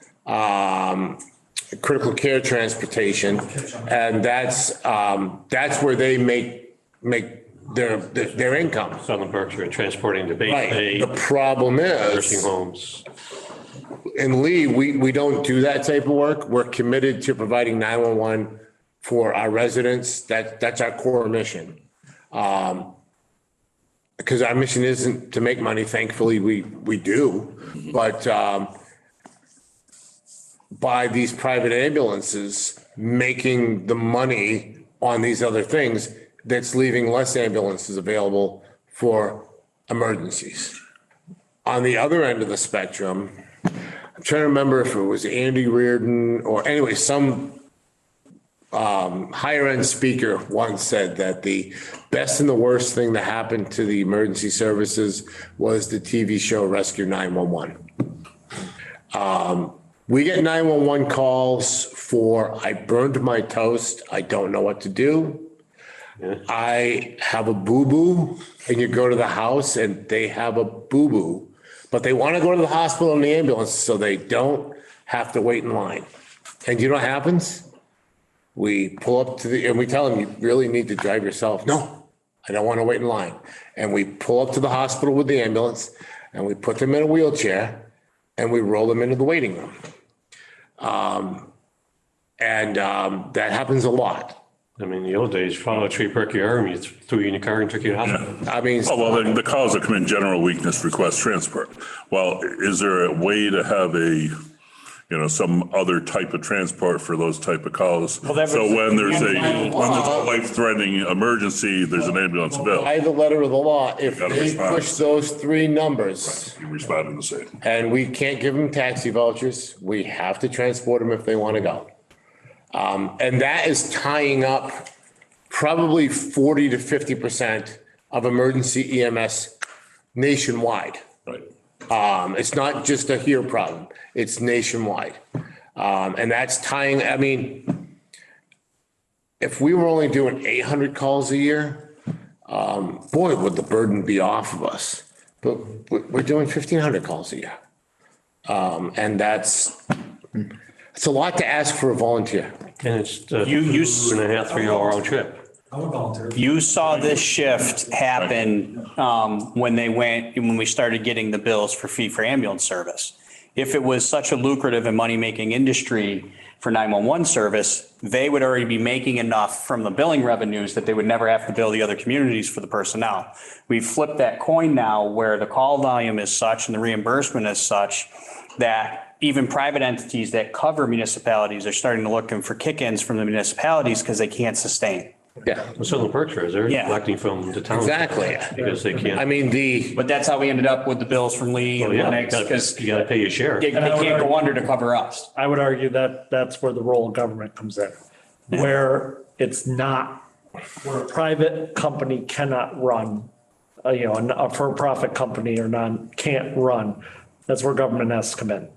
critical care transportation, and that's where they make their income. Southern Berkshire transporting to base Right. pay, The problem nursing is, homes. in Lee, we don't do that type of work. We're committed to providing 911 for our residents. That's our core mission. Because our mission isn't to make money. Thankfully, we do. But by these private ambulances making the money on these other things, that's leaving less ambulances available for emergencies. On the other end of the spectrum, I'm trying to remember if it was Andy Reardon or anyway, some higher end speaker once said that the best and the worst thing that happened to the emergency services was the TV show Rescue 911. We get 911 calls for, I burned my toast, I don't know what to do. I have a boo-boo, and you go to the house and they have a boo-boo, but they want to go to the hospital in the ambulance so they don't have to wait in line. And you know what happens? We pull up and we tell them, you really need to drive yourself. No, I don't want to wait in line. And we pull up to the hospital with the ambulance and we put them in a wheelchair and we roll them into the waiting room. That happens a lot. I mean, the old days, follow a tree, perk your arm, you threw you in your car and took you to hospital. I mean, Oh, well, then the calls that come in, general weakness, request transport. Well, is there a way to have some other type of transport for those type of calls? Well, that So was- when there's a life-threatening emergency, there's an ambulance bill. by the letter of the law, if Gotta they respond. push those 3 numbers You respond in the same. and we can't give them taxi vouchers, we have to transport them if they want to go. And that is tying up probably 40 to 50% of emergency EMS nationwide. Right. It's not just a here problem, it's nationwide. And that's tying, I mean, if we were only doing 800 calls a year, boy, would the burden be off of us. But we're doing 1,500 calls a year. And it's a lot to ask for a volunteer. And it's a You- 2.5, 3 hour round trip. You saw this shift happen when we started getting the bills for fee for ambulance service. If it was such a lucrative and money-making industry for 911 service, they would already be making enough from the billing revenues that they would never have to bill the other communities for the personnel. We've flipped that coin now where the call volume is such and the reimbursement is such that even private entities that cover municipalities are starting to look for kick-ins from the municipalities because they can't sustain. Yeah, Some of the Berkshires, they're Yeah. collecting from the town. exactly. Because they can't. I mean, But that's how we ended up with the bills from Lee and Yeah, Lennox, because you gotta pay your share. they can't go under to cover us. I would argue that that's where the role of government comes in, where it's not, where a private company cannot run, a for-profit company or can't run. That's where government has to come in.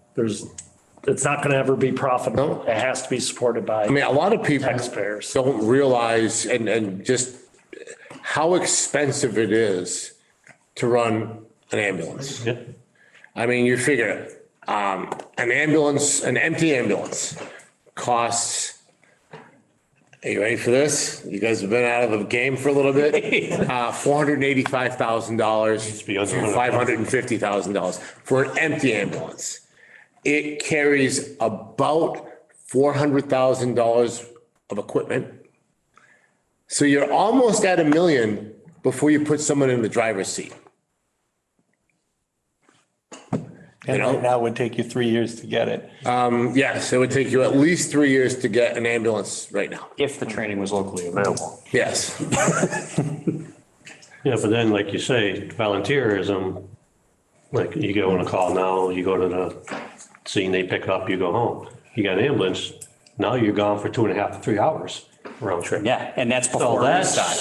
It's not going to ever be profitable. It has to be supported by. I mean, a lot of people Taxpayers. don't realize and just how expensive it is to run an ambulance. Yeah. I mean, you figure, an ambulance, an empty ambulance costs, are you ready for this? You guys have been out of the game for a little bit. $485,000 be under to $550,000 for an empty ambulance. It carries about $400,000 of equipment. So you're almost at $1 million before you put someone in the driver's seat. And right now it would take you 3 years to get it. Yes, it would take you at least 3 years to get an ambulance right now. If the training was locally available. Yes. Yeah, but then, like you say, volunteerism, like you go on a call now, you go to the scene, they pick up, you go home. You got an ambulance, now you're gone for 2.5 to 3 hours round trip. Yeah, and that's So before we that's, start.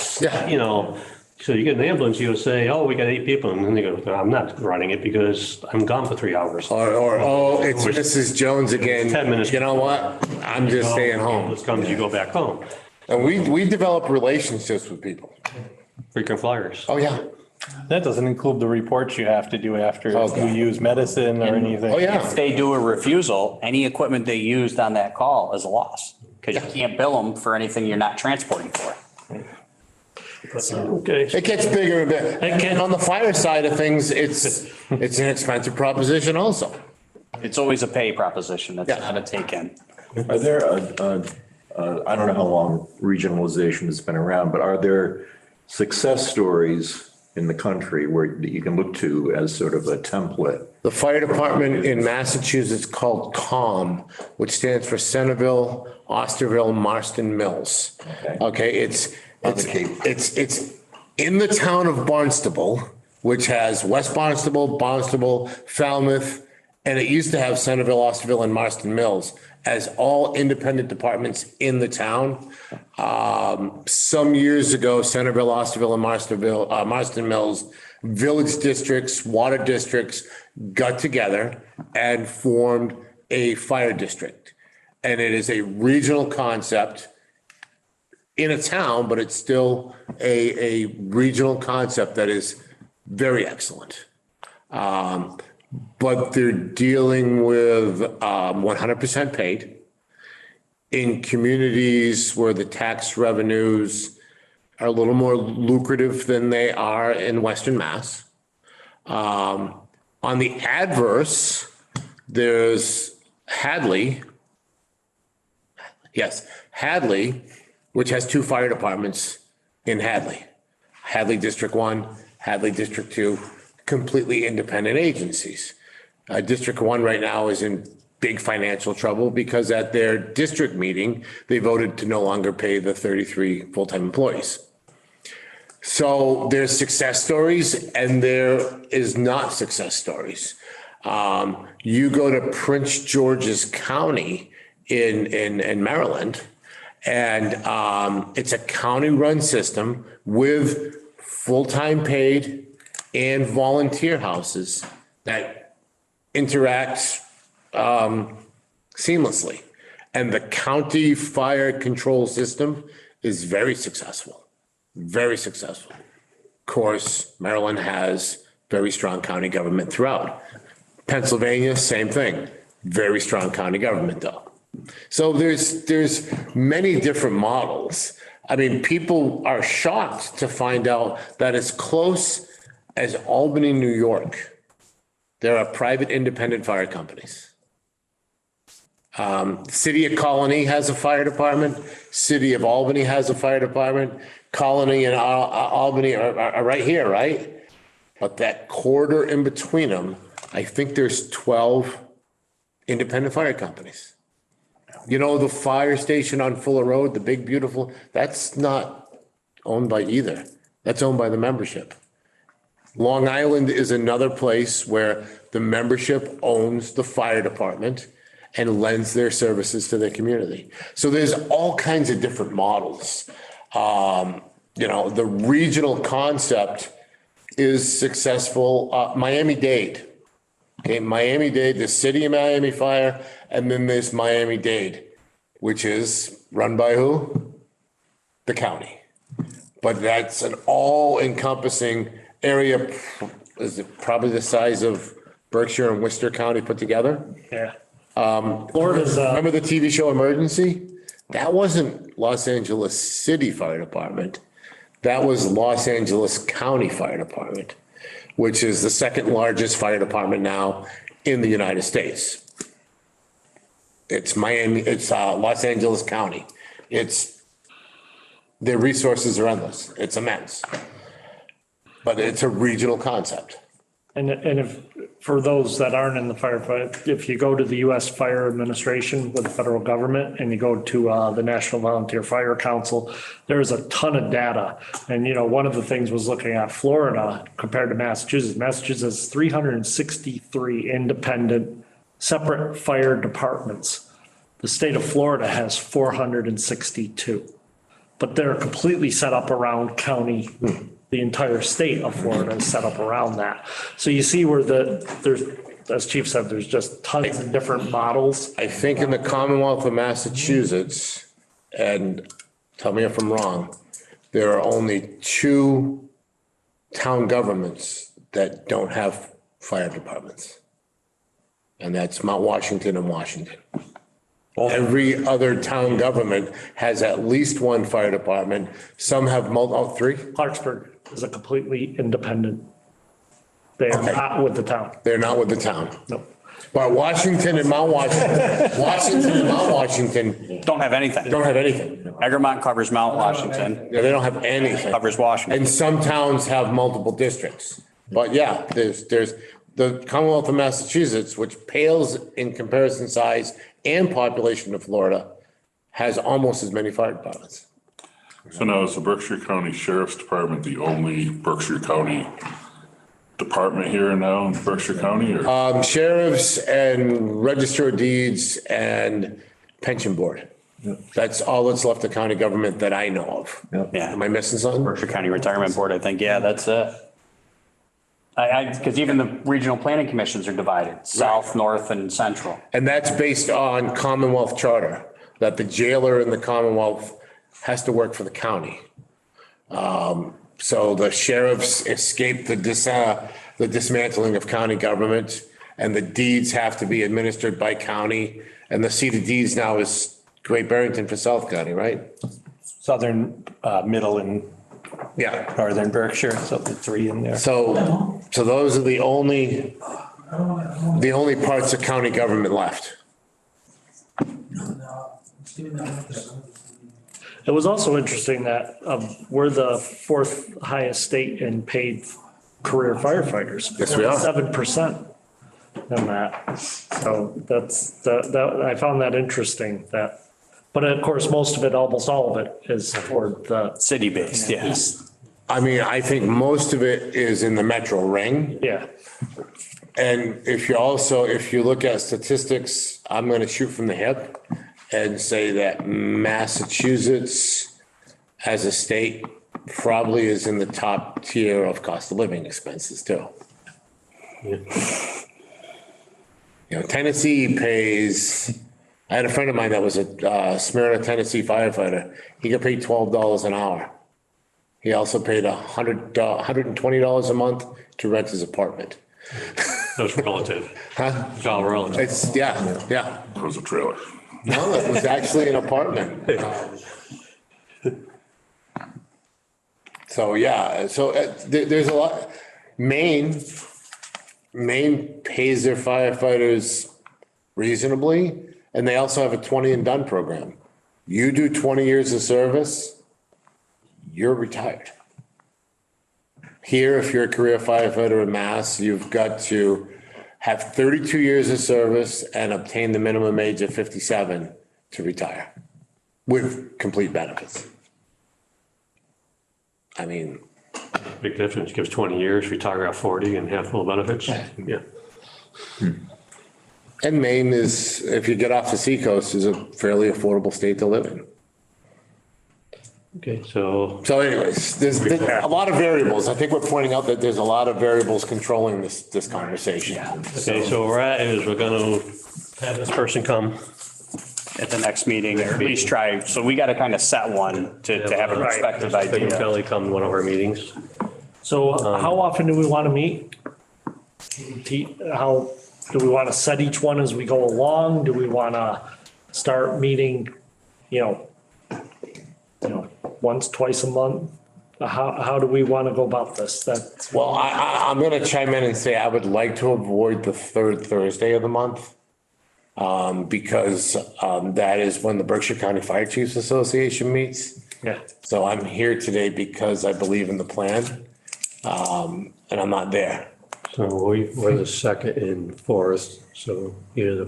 Yeah. So you get an ambulance, you would say, oh, we got 8 people, and then they go, I'm not running it because I'm gone for 3 hours. Oh, it's Mrs. Jones again. 10 minutes. You know what? I'm just staying home. Ambulance comes, you go back home. And we develop relationships with people. Frequent flyers. Oh, yeah. That doesn't include the reports you have to do after Okay. you use medicine or anything. Oh, yeah. If they do a refusal, any equipment they used on that call is a loss. Because you can't bill them for anything you're not transporting for. Okay. It gets bigger and bigger. And on the fire side of things, it's an expensive proposition also. It's always a pay proposition. It's Yeah. not a take-in. Are there, I don't know how long regionalization has been around, but are there success stories in the country that you can look to as sort of a template? The fire department in Massachusetts called CALM, which stands for Centerville, Osterville, Marston Mills. Okay, it's in the town of Barnstable, which has West Barnstable, Falmouth, and it used to have Centerville, Osterville, and Marston Mills as all independent departments in the town. Some years ago, Centerville, Osterville, and Marston Mills, village districts, water districts got together and formed a fire district. And it is a regional concept in a town, but it's still a regional concept that is very excellent. But they're dealing with 100% paid in communities where the tax revenues are a little more lucrative than they are in Western Mass. On the adverse, there's Hadley. Yes, Hadley, which has 2 fire departments in Hadley. Hadley District 1, Hadley District 2, completely independent agencies. District 1 right now is in big financial trouble because at their district meeting, they voted to no longer pay the 33 full-time employees. So there's success stories and there is not success stories. You go to Prince George's County in Maryland, and it's a county-run system with full-time paid and volunteer houses that interact seamlessly. And the county fire control system is very successful, very successful. Of course, Maryland has very strong county government throughout. Pennsylvania, same thing, very strong county government though. So there's many different models. I mean, people are shocked to find out that as close as Albany, New York, there are private independent fire companies. City of Colony has a fire department. City of Albany has a fire department. Colony and Albany are right here, right? But that corridor in between them, I think there's 12 independent fire companies. You know, the fire station on Fuller Road, the big, beautiful, that's not owned by either. That's owned by the membership. Long Island is another place where the membership owns the fire department and lends their services to their community. So there's all kinds of different models. The regional concept is successful. Miami-Dade. Okay, Miami-Dade, the city of Miami Fire, and then there's Miami-Dade, which is run by who? The county. But that's an all-encompassing area, is it probably the size of Berkshire and Worcester County put together? Yeah. Florida's, Remember the TV show Emergency? That wasn't Los Angeles City Fire Department. That was Los Angeles County Fire Department, which is the second largest fire department now in the United States. It's Los Angeles County. Their resources are endless. It's immense. But it's a regional concept. and if, for those that aren't in the firefight, if you go to the US Fire Administration with the federal government and you go to the National Volunteer Fire Council, there's a ton of data. And, one of the things was looking at Florida compared to Massachusetts. Massachusetts has 363 independent, separate fire departments. The state of Florida has 462, but they're completely set up around county. The entire state of Florida is set up around that. So you see where there's, as Chief said, there's just tons of different models. I think in the Commonwealth of Massachusetts, and tell me if I'm wrong, there are only 2 town governments that don't have fire departments. And that's Mount Washington and Washington. Every other town government has at least 1 fire department. Some have 3. Clarksburg is a completely independent. They are not with the town. They're not with the town. No. But Washington and Mount Washington Don't have anything. don't have anything. Egremont covers Mount Washington, Yeah, they don't have anything. covers Washington. And some towns have multiple districts. But yeah, there's the Commonwealth of Massachusetts, which pales in comparison size and population to Florida, has almost as many fire departments. So now is the Berkshire County Sheriff's Department the only Berkshire County department here now in Berkshire County or? Sheriffs and Register of Deeds and Pension Board. That's all that's left of county government that I know of. Yeah. Am I missing something? Berkshire County Retirement Board, I think, yeah, that's because even the regional planning commissions are divided, south, north, and central. And that's based on Commonwealth charter, that the jailer in the Commonwealth has to work for the county. So the sheriffs escape the dismantling of county government, and the deeds have to be administered by county. And the seat of deeds now is Great Barrington for South County, right? Southern, middle and Yeah. northern Berkshire, so the 3 in there. So those are the only parts of county government left. It was also interesting that we're the 4th highest state in paid career firefighters. Yes, we are. 7% in that. So that I found that interesting but of course, most of it, almost all of it is toward the City-based, yeah. east. I mean, I think most of it is in the metro ring. Yeah. And if you look at statistics, I'm going to shoot from the hip and say that Massachusetts as a state probably is in the top tier of cost of living expenses too. Tennessee pays, I had a friend of mine that was a Smyrna, Tennessee firefighter. He got paid $12 an hour. He also paid $120 a month to rent his apartment. That's relative. Huh? It's all relative. It's, yeah. It was a trailer. No, it was actually an apartment. So, yeah, there's a lot. Maine pays their firefighters reasonably, and they also have a 20 and done program. You do 20 years of service, you're retired. Here, if you're a career firefighter in Mass, you've got to have 32 years of service and obtain the minimum age of 57 to retire with complete benefits. I mean, Big difference, gives 20 years, retire at 40 and have full benefits. Yeah. and Maine is, if you get off the seacoast, is a fairly affordable state to live in. Okay, so So anyways, there's a lot of variables. I think we're pointing out that there's a lot of variables controlling this conversation. okay, so where we're at is we're gonna have this person come. At the next meeting, or at least try, so we got to kind of set one to have a perspective Have idea. Kelly come to one of our meetings. So how often do we want to meet? How, do we want to set each one as we go along? Do we want to start meeting, you know, once, twice a month? How do we want to go about this? That's, Well, I'm going to chime in and say I would like to avoid the third Thursday of the month. Because that is when the Berkshire County Fire Chiefs Association meets. yeah, So I'm here today because I believe in the plan. And I'm not there. So we're the second and fourth, so either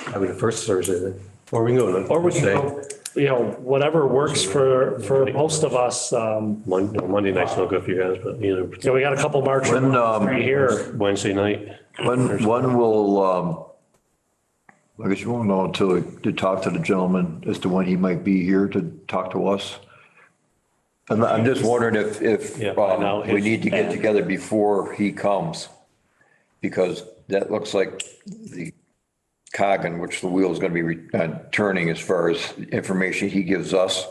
probably the first Thursday then, or we can go. or we can go, you know, whatever works for most of us. Monday night's no good for you guys, but either Yeah, we got a couple marching right here. Wednesday night. When will, I guess you won't know until to talk to the gentleman as to when he might be here to talk to us. I'm just wondering if Yeah, find out we his- need to get together before he comes. Because that looks like the cog in which the wheel is going to be turning as far as information he gives us.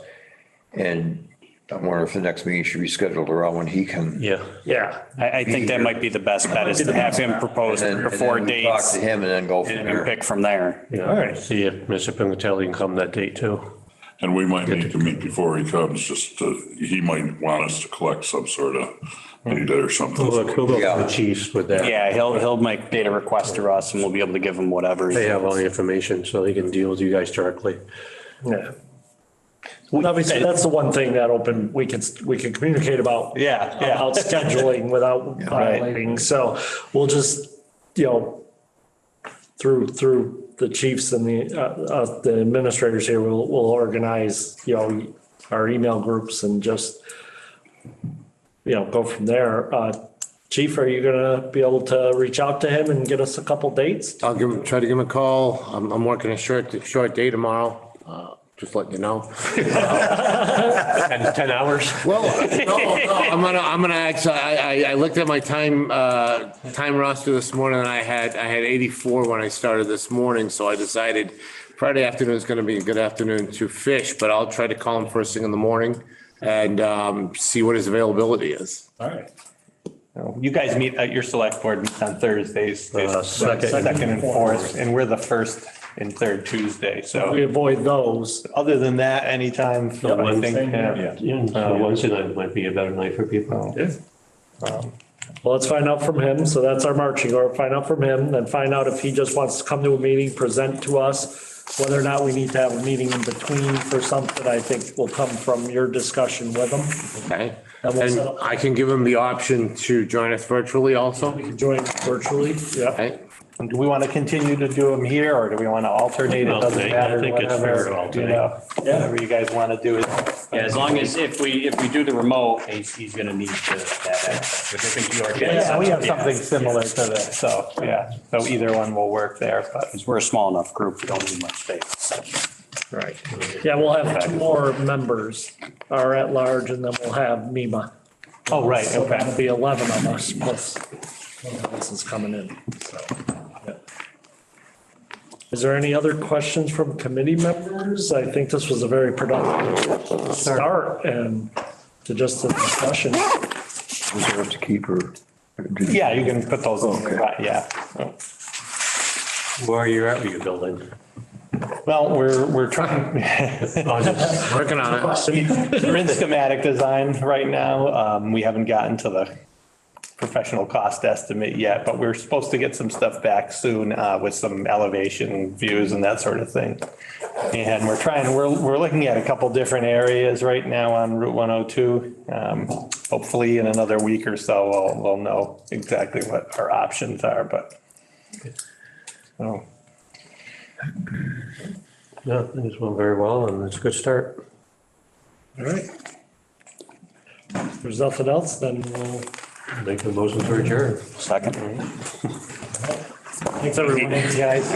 And I'm wondering if the next meeting should be scheduled around when he can. Yeah. Yeah, I think that might be the best bet, is to have him propose And 3 then- or 4 and then we talk dates to him and then go from and there. pick from there. Yeah. All right. See if Mr. Pincatelli can come that date too. And we might need to meet before he comes, just to, he might want us to collect some sort of data or something. He'll go to Yeah. the chiefs with that. Yeah, he'll make data request to us and we'll be able to give him whatever. They have all the information, so they can deal with you guys directly. yeah. Obviously, that's the one thing that we can communicate about. Yeah, yeah. About scheduling without violating. So we'll just, you know, through the chiefs and the administrators here, we'll organize, you know, our email groups and just, you know, go from there. Chief, are you gonna be able to reach out to him and get us a couple dates? I'll try to give him a call. I'm working a short day tomorrow. Just letting you know. 10 hours? Well, no, I'm gonna actually, I looked at my time roster this morning and I had 84 when I started this morning. So I decided Friday afternoon is gonna be a good afternoon to fish, but I'll try to call him first thing in the morning and see what his availability is. All right. You guys meet at your select board meets on Thursdays, Second and fourth, and we're the first and third Tuesday. We So avoid those. other than that, anytime, Phil, I think, yeah. Wednesday night might be a better night for people. Well, let's find out from him. So that's our marching order. Find out from him, then find out if he just wants to come to a meeting, present to us. Whether or not we need to have a meeting in between for something, I think will come from your discussion with him. Okay. And we'll set And up- I can give him the option to join us virtually also. Join virtually, yeah. Okay. And do we want to continue to do them here or do we want to alternate? It doesn't Alternate. matter. I think it's fair to whatever, alternate. you know, Whatever you guys want to do. Yeah, as long as if we do the remote, he's gonna need to have access, which I think you already. Yeah, we have something similar to this. So, yeah, so either one will work there, but. Because we're a small enough group, we don't need much space. Right. Yeah, we'll have 2 more members are at large and then we'll have MEMA. Oh, right, So okay. that'll be 11 of us plus one of us is coming in. So, yeah. Is there any other questions from committee members? I think this was a very productive start and to just a discussion. Reserve to keep or? Yeah, you can put those in, right, yeah. Where are you at with your building? Well, we're trying, Working on it. we're in schematic design right now. We haven't gotten to the professional cost estimate yet, but we're supposed to get some stuff back soon with some elevation views and that sort of thing. And we're looking at a couple different areas right now on Route 102. Hopefully in another week or so, we'll know exactly what our options are, but. So. Yeah, I think it's going very well and it's a good start. All right. If there's nothing else, then we'll, Make the motion to adjourn. Second. thanks everyone, guys.